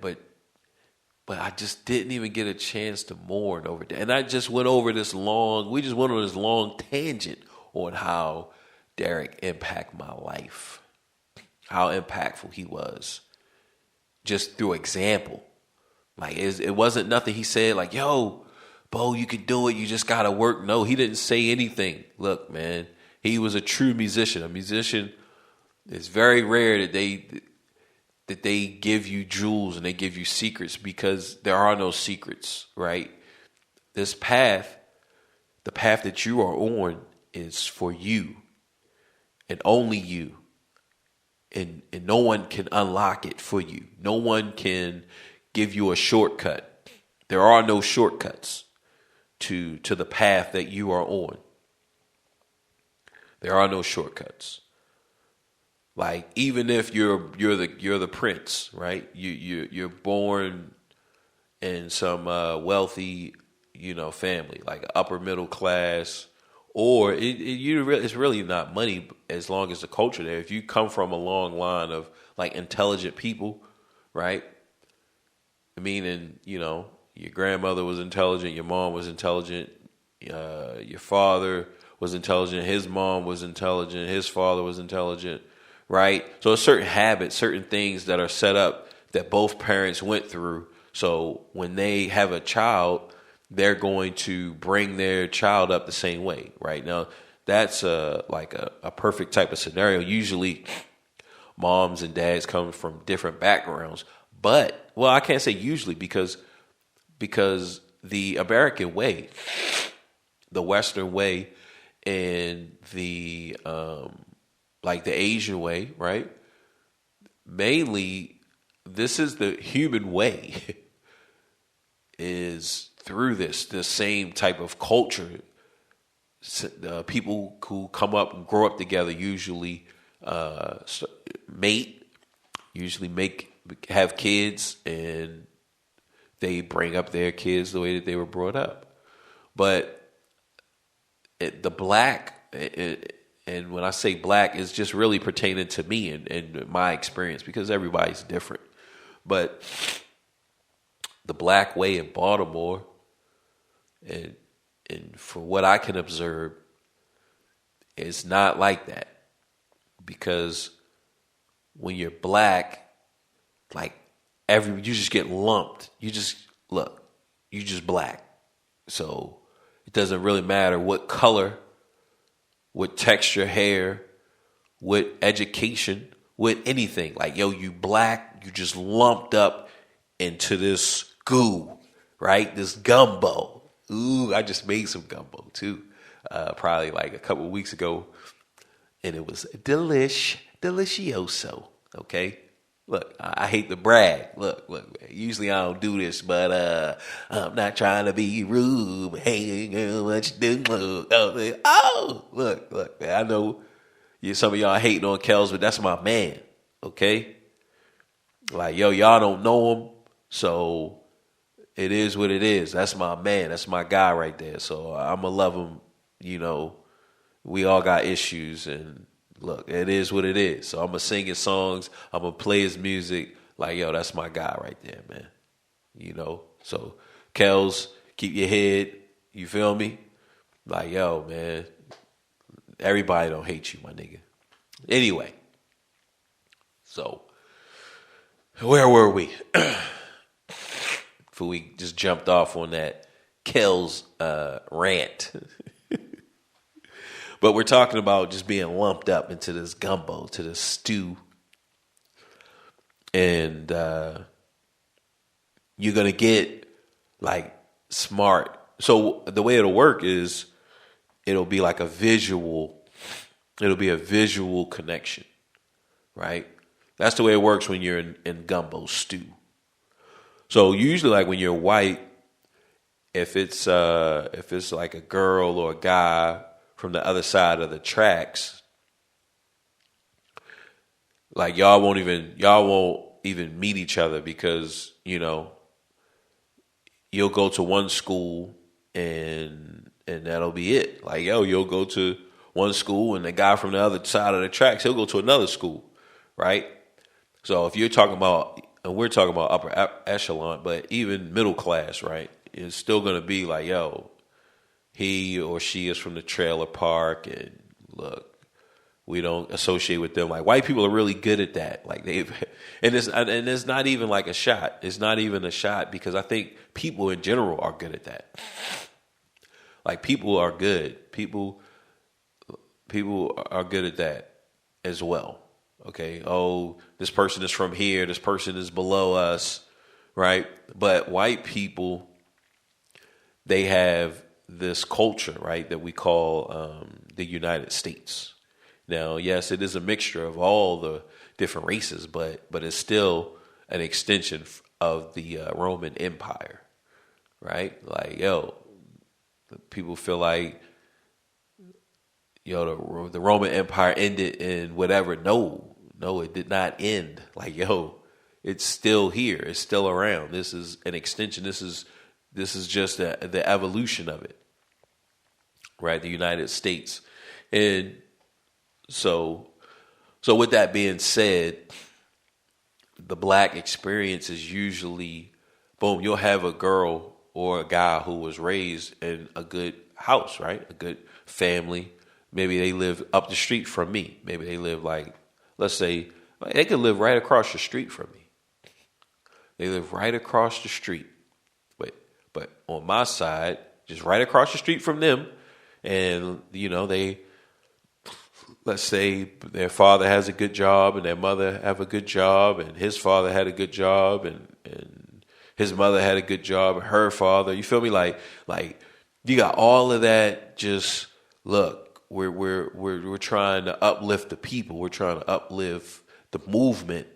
I just didn't even get a chance to mourn over that. And I just went over we just went on this long tangent on how Derek impacted my life, how impactful he was, just through example. Like, it wasn't nothing he said like, yo, Bo, you can do it, you just gotta work. No, he didn't say anything. Look, man, he was a true musician. A musician, it's very rare that they give you jewels and they give you secrets, because there are no secrets, right? This path, the path that you are on, is for you and only you. And no one can unlock it for you. No one can give you a shortcut. There are no shortcuts to the path that you are on. There are no shortcuts. Like, even if you're the prince, right? You're born in some wealthy, family, like upper middle class, or it's really not money as long as the culture there. If you come from a long line of like intelligent people, right? Meaning, your grandmother was intelligent, your mom was intelligent, your father was intelligent, his mom was intelligent, his father was intelligent, right? So certain habits, certain things that are set up that both parents went through. So when they have a child, they're going to bring their child up the same way, right? Now, that's a perfect type of scenario. Usually moms and dads come from different backgrounds, but, well, I can't say usually, because the American way, the Western way, and the the Asian way, right? Mainly, this is the human way, is through this same type of culture. People who come up and grow up together usually mate, have kids, and they bring up their kids the way that they were brought up. But the black, and when I say black, it's just really pertaining to me and my experience, because everybody's different. But the black way in Baltimore, and for what I can observe, it's not like that. Because when you're black, like you just get lumped. You just black. So it doesn't really matter what color, what texture hair, what education, what anything. Like, yo, you black, you just lumped up into this goo, right? This gumbo. Ooh, I just made some gumbo too. Probably like a couple of weeks ago. And it was delicioso. Okay? Look, I hate to brag. Look, usually I don't do this, but I'm not trying to be rude. Hey, girl, what you do? Oh, look, man, I know some of y'all hating on Kels, but that's my man, okay? Like, yo, y'all don't know him, so it is what it is. That's my man. That's my guy right there. So I'm going to love him, We all got issues, and look, it is what it is. So I'm going to sing his songs. I'm going to play his music. Like, yo, that's my guy right there, man. So Kels, keep your head. You feel me? Like, yo, man, everybody don't hate you, my nigga. Anyway, so where were we? Before we just jumped off on that Kels rant. But we're talking about just being lumped up into this gumbo, to this stew. And you're going to get like smart So the way it'll work is it'll be like a visual connection, right? That's the way it works when you're in gumbo stew. So usually, like when you're white, if it's like a girl or a guy from the other side of the tracks, like y'all won't even meet each other because, you know, you'll go to one school and that'll be it. Like, yo, you'll go to one school and the guy from the other side of the tracks, he'll go to another school, right? So if you're talking about, and we're talking about upper echelon, but even middle class, right? It's still going to be like, yo, he or she is from the trailer park, and look, we don't associate with them. Like, white people are really good at that. Like, and it's not even like a shot. It's not even a shot because I think people in general are good at that. Like, people are good. People are good at that as well. Okay. Oh, this person is from here. This person is below us. Right. But white people, they have this culture, right, that we call the United States. Now, yes, it is a mixture of all the different races, but it's still an extension of the Roman Empire, right? Like, yo, people feel like, yo, the Roman Empire ended in whatever. No, it did not end. Like, yo, it's still here. It's still around. This is an extension. This is just the evolution of it, right? The United States. And so with that being said, the black experience is usually, boom, you'll have a girl or a guy who was raised in a good house, right? A good family. Maybe they live up the street from me. Maybe they live like, let's say, they could live right across the street from me. They live right across the street. But on my side, just right across the street from them, and, you know, let's say their father has a good job and their mother have a good job, and his father had a good job, and his mother had a good job, and her father, you feel me? Like you got all of that. Just look, we're trying to uplift the people. We're trying to uplift the movement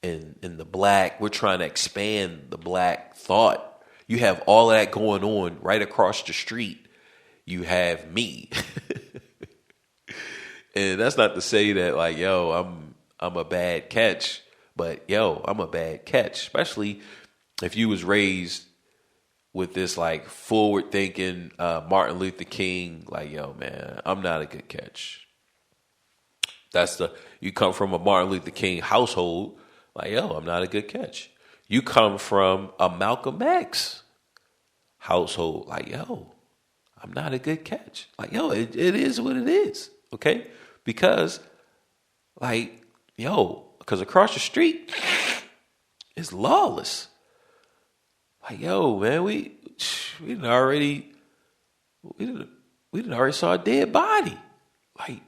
in the black. We're trying to expand the black thought. You have all of that going on right across the street. You have me. And that's not to say that, like, yo, I'm a bad catch, but yo, I'm a bad catch, especially if you was raised with this like forward thinking Martin Luther King, like, yo, man, I'm not a good catch. You come from a Martin Luther King household, like, yo, I'm not a good catch. You come from a Malcolm X household, like, yo, I'm not a good catch. Like, yo, it is what it is, okay? Because, like, because across the street, it's lawless. Like, yo, man, we didn't already saw a dead body. Like,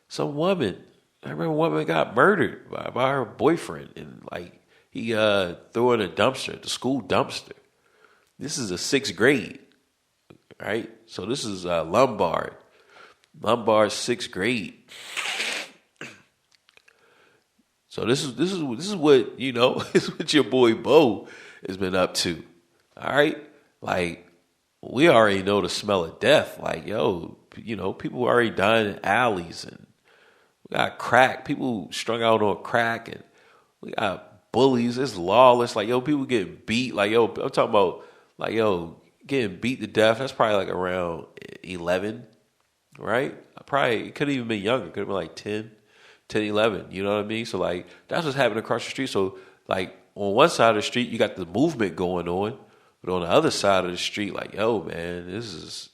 some woman, I remember a woman got murdered by her boyfriend, and like he threw in a dumpster, the school dumpster. This is a 6th grade, right? So this is Lombard 6th grade. So this is what, you know, this is what your boy Bo has been up to. All right, like we already know the smell of death. Like, yo, you know, people already dying in alleys, and we got crack. People strung out on crack, and we got bullies. It's lawless. Like, yo, people getting beat. Like, yo, I'm talking about, like, yo, getting beat to death. That's probably like around 11, right? It could have even been younger. Could have been like 10, 11. You know what I mean? So, like, that's what's happening across the street. So, like, on one side of the street, you got the movement going on. But on the other side of the street, like, yo, man, this is,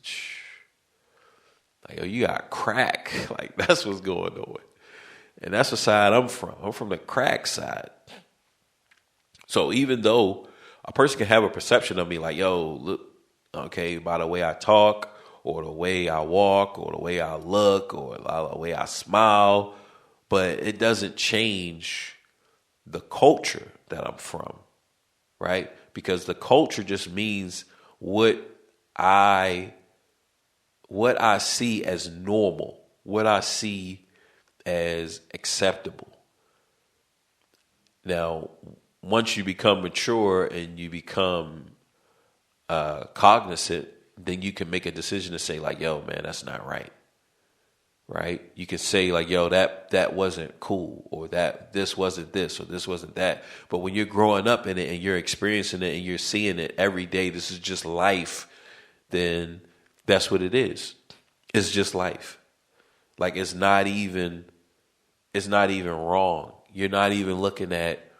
like, yo, you got crack. Like, that's what's going on. And that's the side I'm from. I'm from the crack side. So even though a person can have a perception of me like, yo, look, okay, by the way I talk, or the way I walk, or the way I look, or the way I smile, but it doesn't change the culture that I'm from, right? Because the culture just means what what I see as normal, what I see as acceptable. Now, once you become mature and you become cognizant, then you can make a decision to say like, yo, man, that's not right. Right? You can say like, yo, that wasn't cool, or this wasn't this, or this wasn't that. But when you're growing up in it and you're experiencing it and you're seeing it every day, this is just life, then that's what it is. It's just life. Like it's not even wrong. You're not even looking at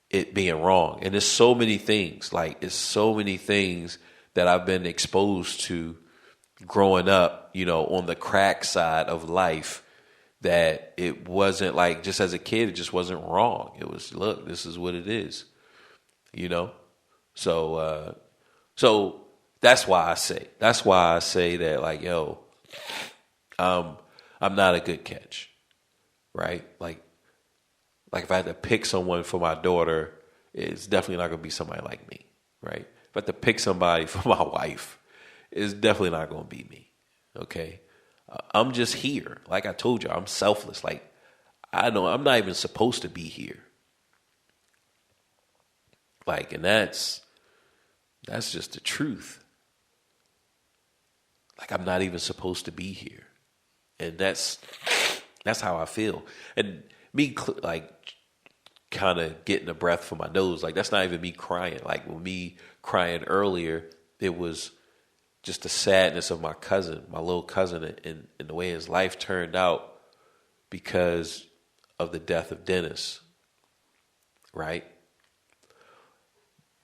it being wrong. And there's so many things, it's so many things that I've been exposed to growing up, on the crack side of life, that it wasn't like, just as a kid, it just wasn't wrong. It was, look, this is what it is, So that's why I say that, like, yo, I'm not a good catch, right? Like if I had to pick someone for my daughter, it's definitely not going to be somebody like me, right? If I had to pick somebody for my wife, it's definitely not going to be me, okay? I'm just here. Like I told you, I'm selfless. Like, I know I'm not even supposed to be here. Like, and that's just the truth. Like, I'm not even supposed to be here. And that's how I feel. And me, like, kind of getting a breath for my nose, like, that's not even me crying. Like, with me crying earlier, it was just the sadness of my little cousin, and the way his life turned out because of the death of Dennis, right?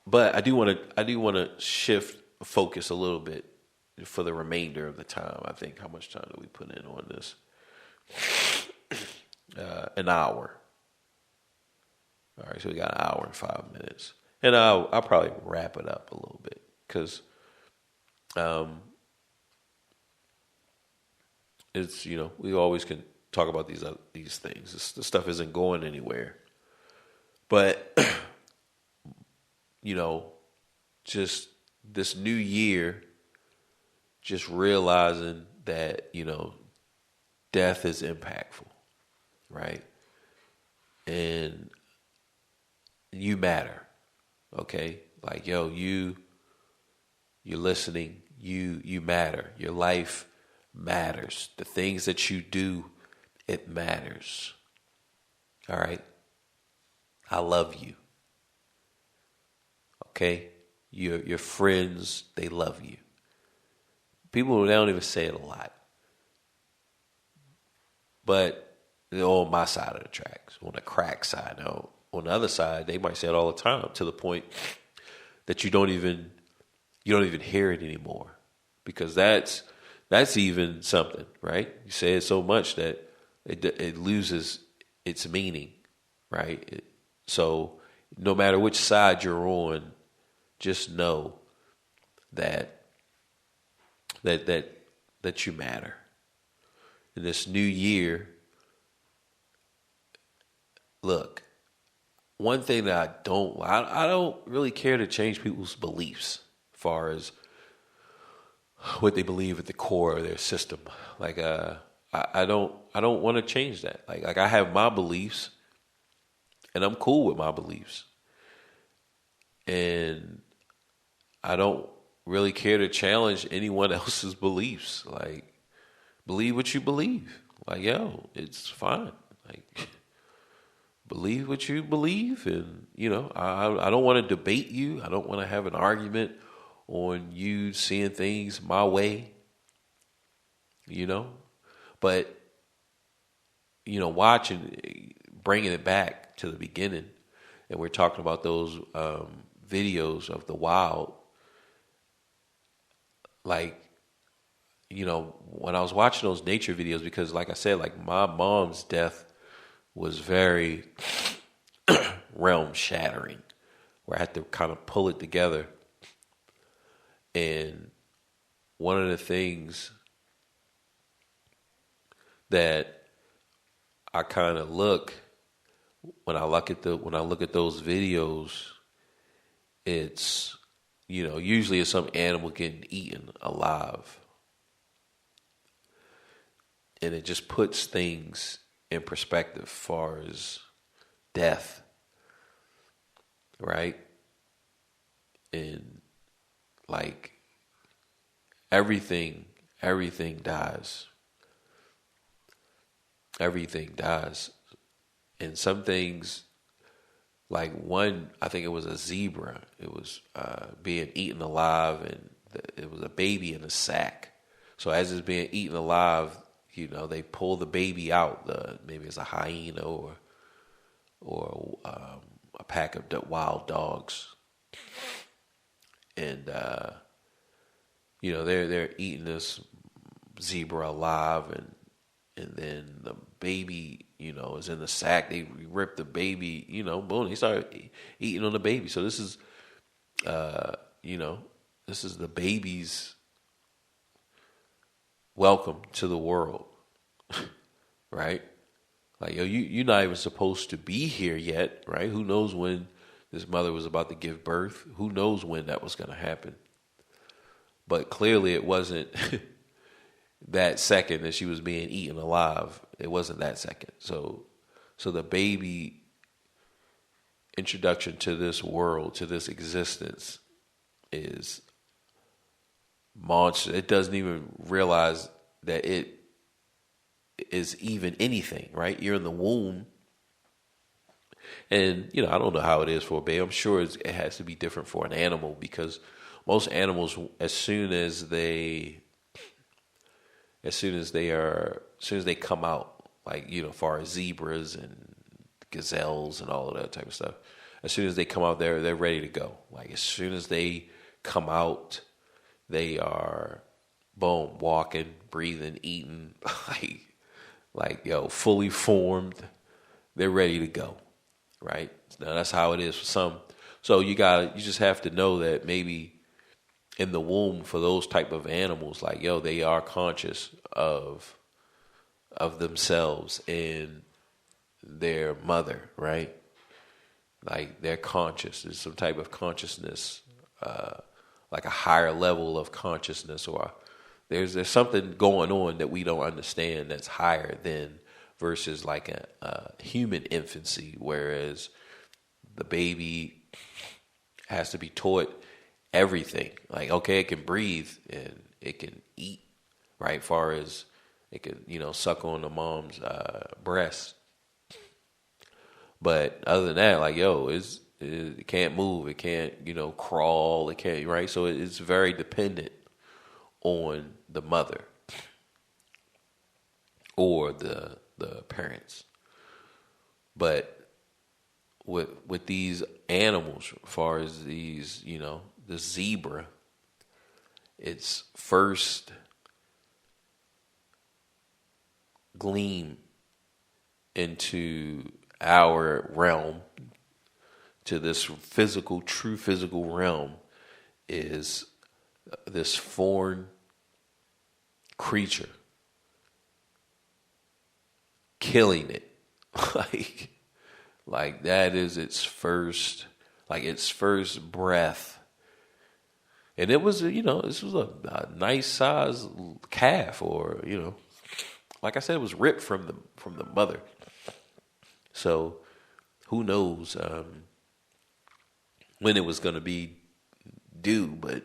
But I do want to shift focus a little bit for the remainder of the time. I think, how much time do we put in on this? An hour. All right, so we got an hour and 5 minutes, and I'll probably wrap it up a little bit because it's, we always can talk about these things. This stuff isn't going anywhere, but just this new year, just realizing that, death is impactful, right? And you matter, okay? Like, yo, you're listening, you matter. Your life matters. The things that you do, it matters. All right? I love you. Okay? Your friends, they love you. People, they don't even say it a lot. But they're on my side of the tracks, on the crack side. Now, on the other side, they might say it all the time, to the point that you don't even hear it anymore, because that's even something, right? You say it so much that it loses its meaning, right? So no matter which side you're on, just know that you matter. In this new year, look, one thing that I don't really care to change people's beliefs as far as what they believe at the core of their system. Like, I don't want to change that. Like I have my beliefs, and I'm cool with my beliefs, and I don't really care to challenge anyone else's beliefs. Like, believe what you believe. Like, yo, it's fine. Like, believe what you believe, and I don't want to debate you. I don't want to have an argument on you seeing things my way. But watching, bringing it back to the beginning, and we're talking about those videos of the wild. Like, when I was watching those nature videos, because like I said, like, my mom's death was very realm shattering, where I had to kind of pull it together. And one of the things that I kind of look when I look at those videos, it's usually it's some animal getting eaten alive. And it just puts things in perspective as far as death, right? And like everything dies. Everything dies. And some things, like one, I think it was a zebra. It was being eaten alive, and it was a baby in a sack. So as it's being eaten alive, they pull the baby out. Maybe it's a hyena or a pack of wild dogs, and they're eating this zebra alive, and then the baby, is in the sack. They rip the baby, boom. They start eating on the baby. So this is, this is the baby's welcome to the world, right? Like, you're not even supposed to be here yet, right? Who knows when this mother was about to give birth? Who knows when that was going to happen? But clearly it wasn't that second that she was being eaten alive. It wasn't that second. So the baby introduction to this world, to this existence, is monster. It doesn't even realize that it is even anything, right? You're in the womb. And, I don't know how it is for a baby. I'm sure it has to be different for an animal, because most animals, as soon as they come out, like, as far as zebras and gazelles and all of that type of stuff, as soon as they come out, they're ready to go. Like, as soon as they come out, they are, boom, walking, breathing, eating, fully formed. They're ready to go, right? Now that's how it is for some. So you just have to know that maybe in the womb for those type of animals, they are conscious of themselves and their mother, right? Like, they're conscious. There's some type of consciousness, like a higher level of consciousness, or there's something going on that we don't understand that's higher than, versus like a human infancy, whereas the baby has to be taught everything. Like, okay, it can breathe and it can eat, right? Far as it can, suck on the mom's breast. But other than that, it can't move, it can't, crawl, it can't, right? So it's very dependent on the mother or the parents. But with these animals, as far as these, the zebra, its first gleam into our realm, to this true physical realm, is this foreign creature killing it. like that is its first breath. And it was, this was a nice size calf, or, like I said, it was ripped from the mother. So who knows when it was going to be due, but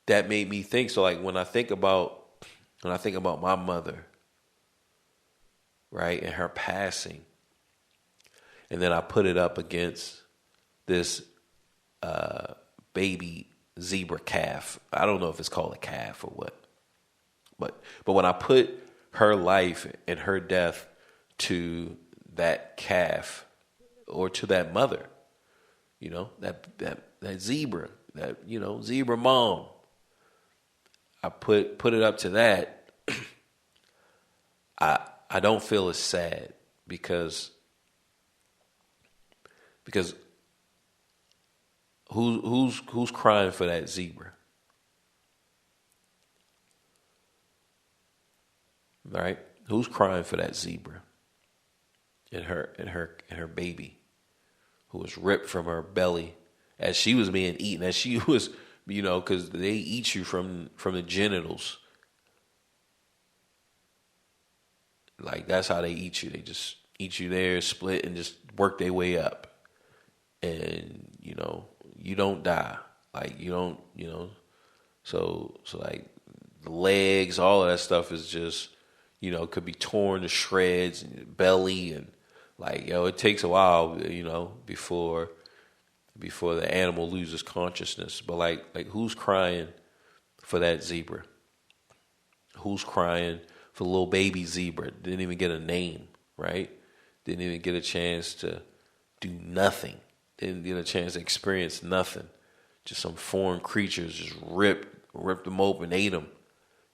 that made me think. So like when I think about my mother, right, and her passing, and then I put it up against this baby zebra calf. I don't know if it's called a calf or what, but when I put her life and her death to that calf, or to that mother, that zebra, that, zebra mom, I put it up to that. I don't feel as sad, because who's crying for that zebra? Right? Who's crying for that zebra? And her baby, who was ripped from her belly as she was being eaten, as she was, because they eat you from the genitals. Like, that's how they eat you. They just eat you there, split, and just work their way up. And, you don't die. Like, you don't, so like the legs, all of that stuff is just, could be torn to shreds, and belly, and like, it takes a while, before the animal loses consciousness. But like who's crying for that zebra? Who's crying for the little baby zebra? Didn't even get a name, right? Didn't even get a chance to do nothing. Didn't get a chance to experience nothing. Just some foreign creatures just ripped them open, ate them.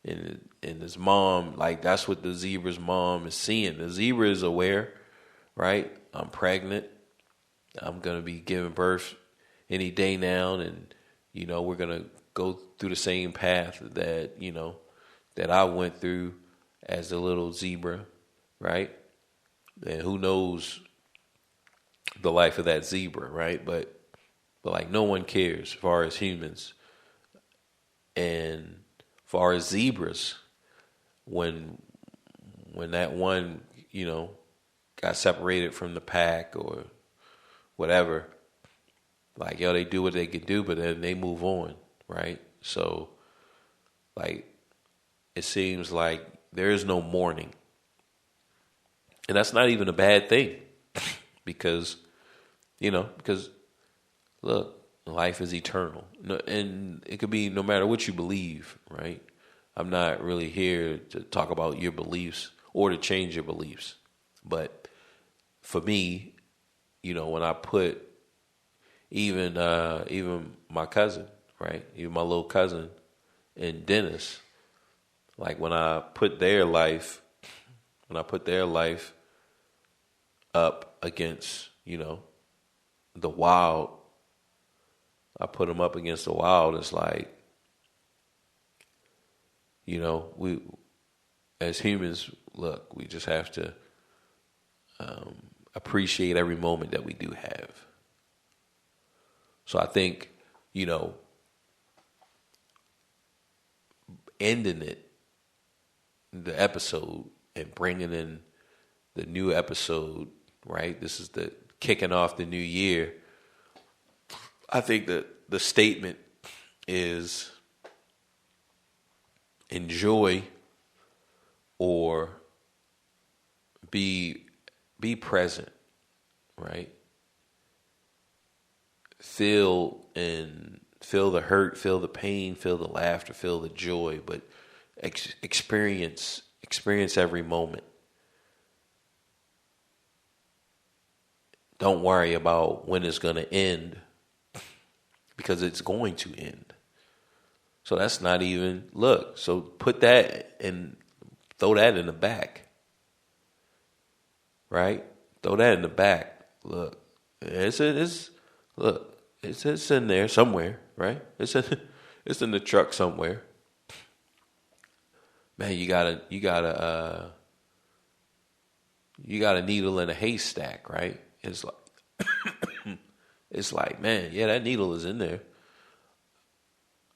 And his mom, like, that's what the zebra's mom is seeing. The zebra is aware, right? I'm pregnant. I'm going to be giving birth any day now. And, we're going to go through the same path that, that I went through as a little zebra, right? And who knows the life of that zebra, right? But like, no one cares as far as humans. And as far as zebras, when that one, got separated from the pack or whatever, like, they do what they can do, but then they move on, right? So, like, it seems like there is no mourning. And that's not even a bad thing because look, life is eternal. And it could be no matter what you believe, right? I'm not really here to talk about your beliefs or to change your beliefs. But for me, when I put even my cousin, right? Even my little cousin and Dennis, like, when I put their life up against, the wild, I put them up against the wild. It's like, we as humans, look, we just have to appreciate every moment that we do have. So I think, ending the episode and bringing in the new episode, right? This is the kicking off the new year. I think that the statement is enjoy or be present, right? Feel the hurt, feel the pain, feel the laughter, feel the joy, but experience every moment. Don't worry about when it's going to end, because it's going to end. So that's not even, look, so put that and throw that in the back, right? Throw that in the back. Look, it's in there somewhere, right? It's in the truck somewhere. Man, you got a needle in a haystack, right? It's like, it's like, man, yeah, that needle is in there.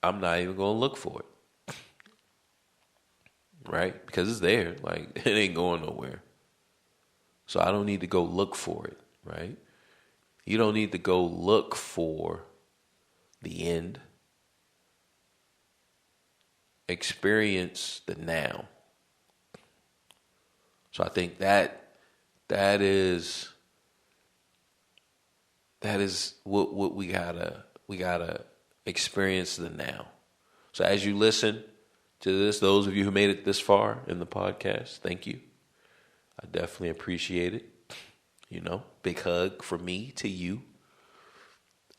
I'm not even going to look for it. Right? Because it's there. Like, it ain't going nowhere. So I don't need to go look for it, right? You don't need to go look for the end. Experience the now. So I think that is what we gotta experience the now. So as you listen to this, those of you who made it this far in the podcast, thank you. I definitely appreciate it. Big hug from me to you.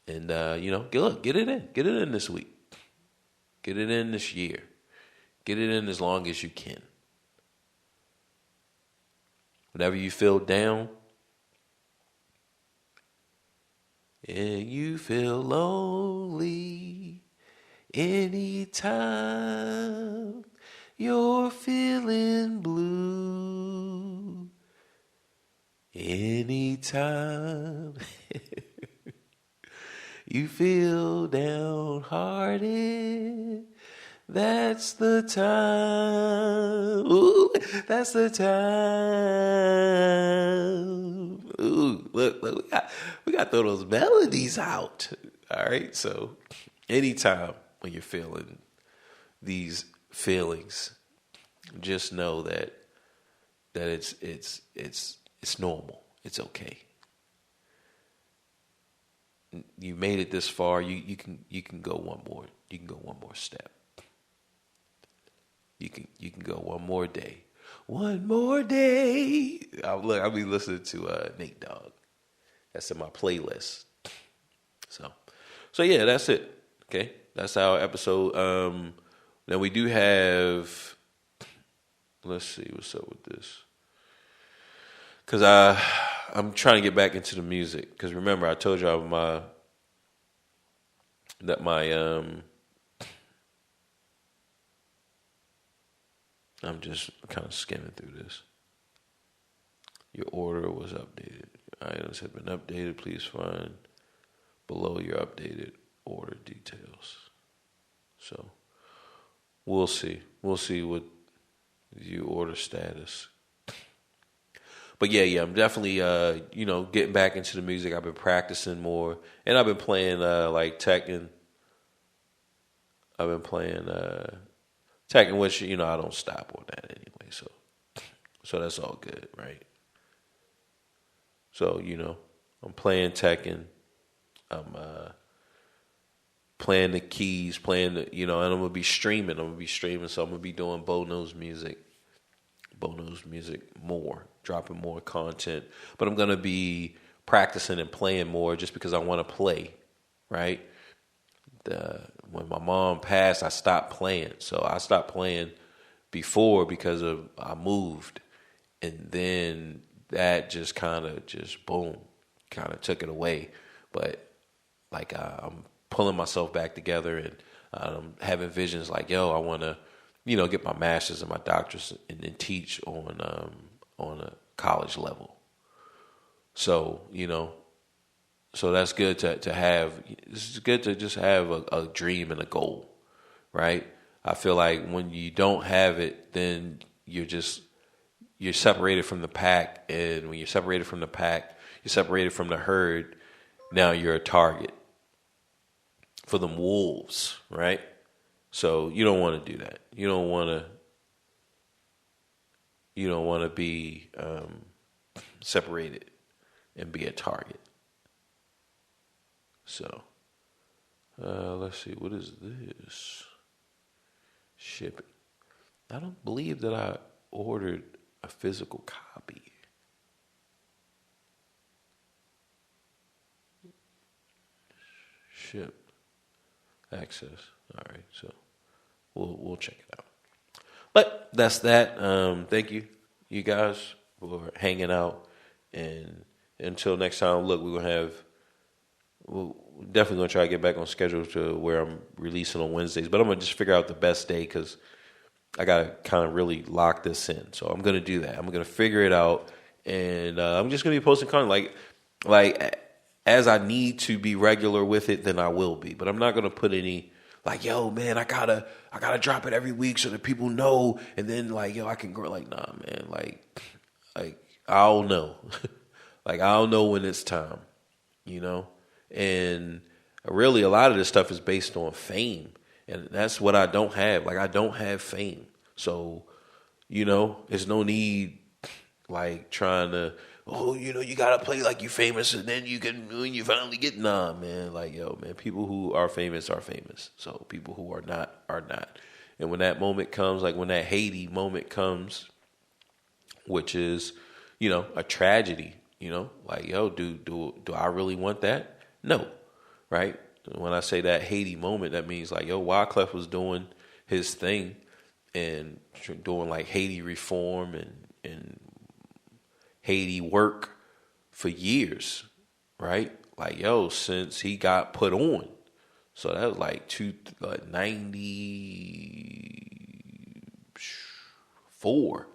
And get it in. Get it in this week. Get it in this year. Get it in as long as you can. Whenever you feel down and you feel lonely, anytime you're feeling blue, anytime you feel downhearted, that's the time. Ooh, that's the time. Ooh, look, we got to throw those melodies out. All right, so anytime when you're feeling these feelings, just know that it's normal. It's okay. You made it this far. You can go one more. You can go one more step. You can go one more day. One more day. I'll be listening to Nate Dogg. That's in my playlist. So yeah, that's it. Okay, that's our episode. Now we do have. Let's see what's up with this. Cause I'm trying to get back into the music. Cause remember I told y'all I'm just kind of skimming through this. Your order was updated. Items have been updated. Please find below your updated order details. So we'll see. We'll see what your order status. But yeah, I'm definitely getting back into the music. I've been practicing more, and I've been playing like Tekken. I've been playing Tekken, which I don't stop on that anyway. So that's all good, right? So I'm playing Tekken. I'm playing the keys, and I'm gonna be streaming. So I'm gonna be doing Bono's music more, dropping more content. But I'm gonna be practicing and playing more just because I want to play, right? When my mom passed, I stopped playing. So I stopped playing before because I moved, and then that just kind of boom, kind of took it away. But like I'm pulling myself back together, and I'm having visions like, I want to, get my master's and my doctorate and then teach on a college level. So so that's good to have. It's good to just have a dream and a goal, right? I feel like when you don't have it, then you're separated from the pack, and when you're separated from the pack, you're separated from the herd. Now you're a target for them wolves, right? So you don't want to do that. You don't want to be separated and be a target. So let's see, what is this? Shipping. I don't believe that I ordered a physical copy. Ship. Access. All right, so we'll check it out. But that's that. Thank you guys for hanging out, and until next time, look, we're definitely gonna try to get back on schedule to where I'm releasing on Wednesdays. But I'm gonna just figure out the best day because I gotta kind of really lock this in. So I'm gonna do that. I'm gonna figure it out, and I'm just gonna be posting content like as I need to be regular with it, then I will be. But I'm not gonna put any like, yo, man, I gotta drop it every week so that people know, and then like, yo, I can grow. Like, nah, man, like I'll know, like I'll know when it's time, and really a lot of this stuff is based on fame, and that's what I don't have. Like I don't have fame, so there's no need like trying to. Oh, you gotta play like you famous, and then you can when you finally get man. Like, yo, man, people who are famous are famous. So people who are not are not. And when that moment comes, like when that Haiti moment comes, which is, a tragedy, like, yo, do I really want that? No, right? When I say that Haiti moment, that means like, yo, Wyclef was doing his thing and doing like Haiti reform and Haiti work for years, right? Like, yo, since he got put on. So that was like 94,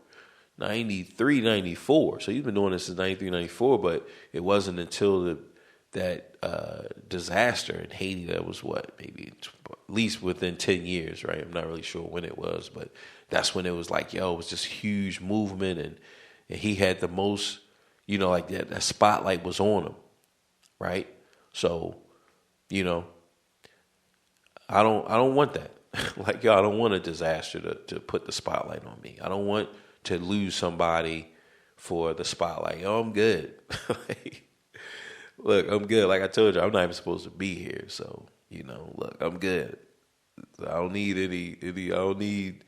93, 94. So he's been doing this since 93, 94, but it wasn't until disaster in Haiti that was maybe at least within 10 years, right? I'm not really sure when it was, but that's when it was like, it was this huge movement, and he had the most, like that spotlight was on him, right? So, I don't want that. Like, I don't want a disaster to put the spotlight on me. I don't want to lose somebody for the spotlight. I'm good. Look, I'm good. Like I told you, I'm not even supposed to be here. So, look, I'm good. I don't need I don't need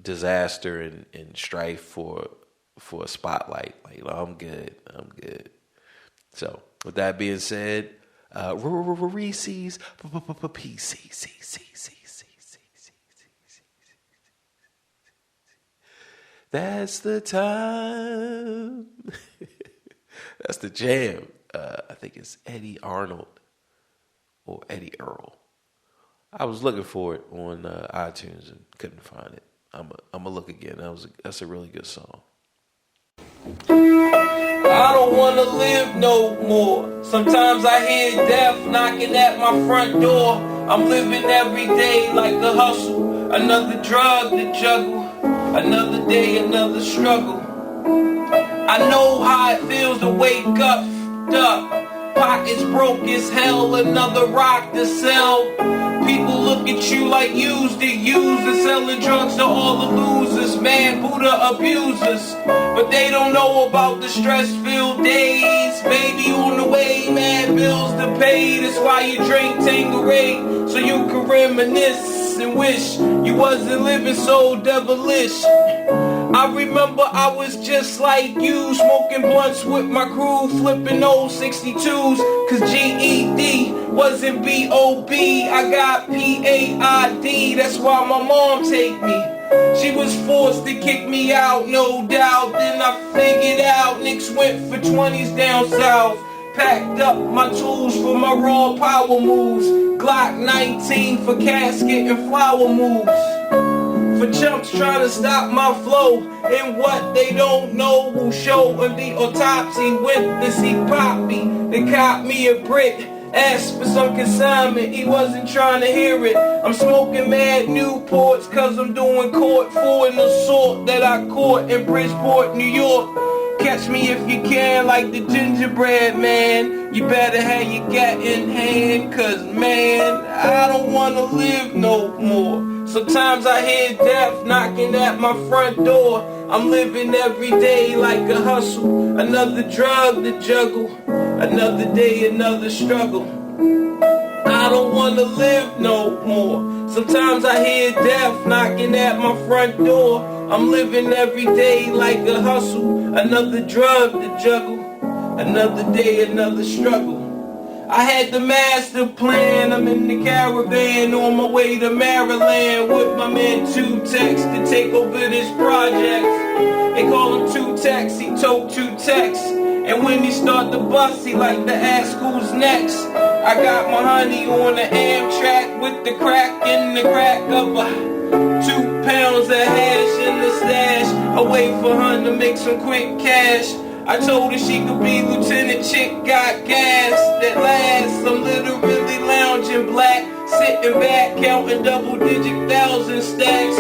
disaster and strife for a spotlight. Like, I'm good. I'm good. So, with that being said, Reese's that's the time. That's the jam. I think it's Eddie Arnold or Eddie Earl. I was looking for it on iTunes and couldn't find it. I'm gonna look again. That's a really good song. I don't wanna live no more. Sometimes I hear death knocking at my front door. I'm living every day like a hustle, another drug to juggle, another day, another struggle. I know how it feels to wake up, pockets broke as hell, another rock to sell. People look at you like used and selling drugs to all the losers, man, Buddha abusers. But they don't know about the stress-filled days, baby on the way, man, bills to pay. That's why you drink Tanqueray, so you can reminisce and wish you wasn't living so devilish. I remember I was just like you, smoking blunts with my crew, flipping old 62s, cause GED wasn't B.O.B. I got P.A.I.D. That's why my mom take me. She was forced to kick me out, no doubt. Then I figured out Knicks went for 20s down south. Packed up my tools for my raw power moves. Glock 19 for casket and flower moves. For chumps trying to stop my flow. And what they don't know will show in the autopsy. Went to see Poppy, they caught me a brick. Asked for some consignment, he wasn't trying to hear it. I'm smoking mad Newports cause I'm doing court for an assault that I caught in Bridgeport, New York. Catch me if you can like the gingerbread man. You better have your gat in hand, cause man, I don't wanna live no more. Sometimes I hear death knocking at my front door. I'm living every day like a hustle, another drug to juggle, another day, another struggle. I don't wanna live no more. Sometimes I hear death knocking at my front door. I'm living every day like a hustle, another drug to juggle, another day, another struggle. I had the master plan, I'm in the caravan on my way to Maryland with my man 2-Tex to take over this project. They call him 2-Tex, he told 2-Tex. And when he start the bus, he like to ask who's next. I got my honey on the Amtrak with the crack in the crack of 2 pounds of hash in the stash. I wait for her to make some quick cash. I told her she could be Lieutenant Chick, got gas that lasts. I'm literally lounging black, sitting back, counting double-digit thousand stacks.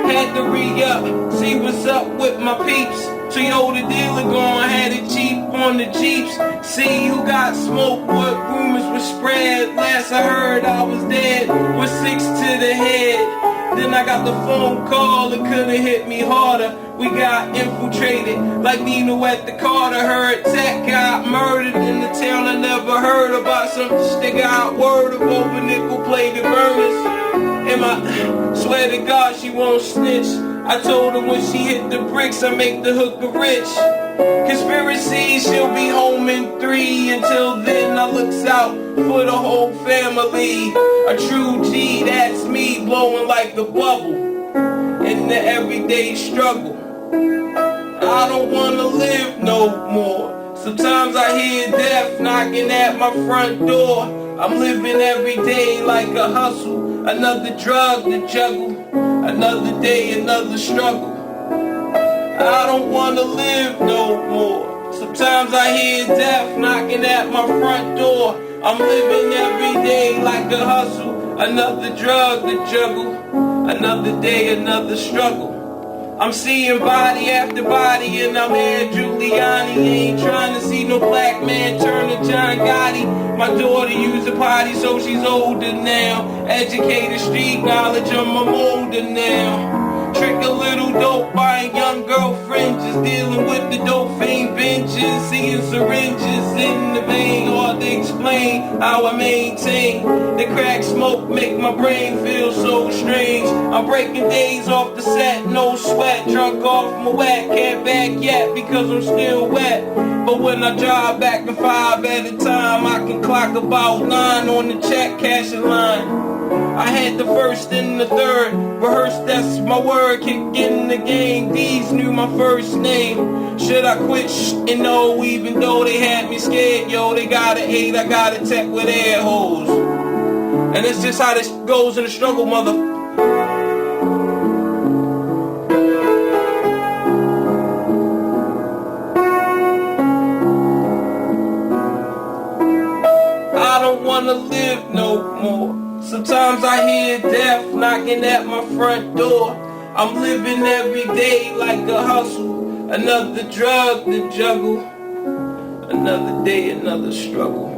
Had to re-up, see what's up with my peeps. Toyota dealer gone, had it cheap on the Jeeps. See who got smoked, what rumors were spread. Last I heard I was dead, with 6 to the head. Then I got the phone call, it couldn't hit me harder. We got infiltrated, like Nino at the Carter. Heard Tech got murdered in the town I never heard about. Some stick got word of open nickel-plated burners. And I swear to God she won't snitch. I told her when she hit the bricks, I make the hooker rich. Conspiracy, she'll be home in 3. Until then, I looks out for the whole family. A true G, that's me, blowing like a bubble in the everyday struggle. I don't wanna live no more. Sometimes I hear death knocking at my front door. I'm living every day like a hustle, another drug to juggle, another day, another struggle. I don't wanna live no more. Sometimes I hear death knocking at my front door. I'm living every day like a hustle, another drug to juggle, another day, another struggle. I'm seeing body after body and I'm here Giuliani. Ain't trying to see no black man turn to John Gotti. My daughter used a potty so she's older now. Educated street knowledge, I'm older now. Trick a little dope, buying young girlfriends, just dealing with the dope fiend benches, seeing syringes in the vein, hard to explain how I maintain. The crack smoke make my brain feel so strange. I'm breaking days off the set, no sweat, drunk off my wet, can't back yet because I'm still wet. But when I drive back in 5 at a time, I can clock about 9 on the check cashing line. I had the first and the third, rehearsed, that's my word, kick in the game, these knew my first name. Should I quit? And no, even though they had me scared, yo, they got an 8, I got a tech with air holes. And that's just how this goes in the struggle, mother. I don't wanna live no more. Sometimes I hear death knocking at my front door. I'm living every day like a hustle, another drug to juggle, another day, another struggle.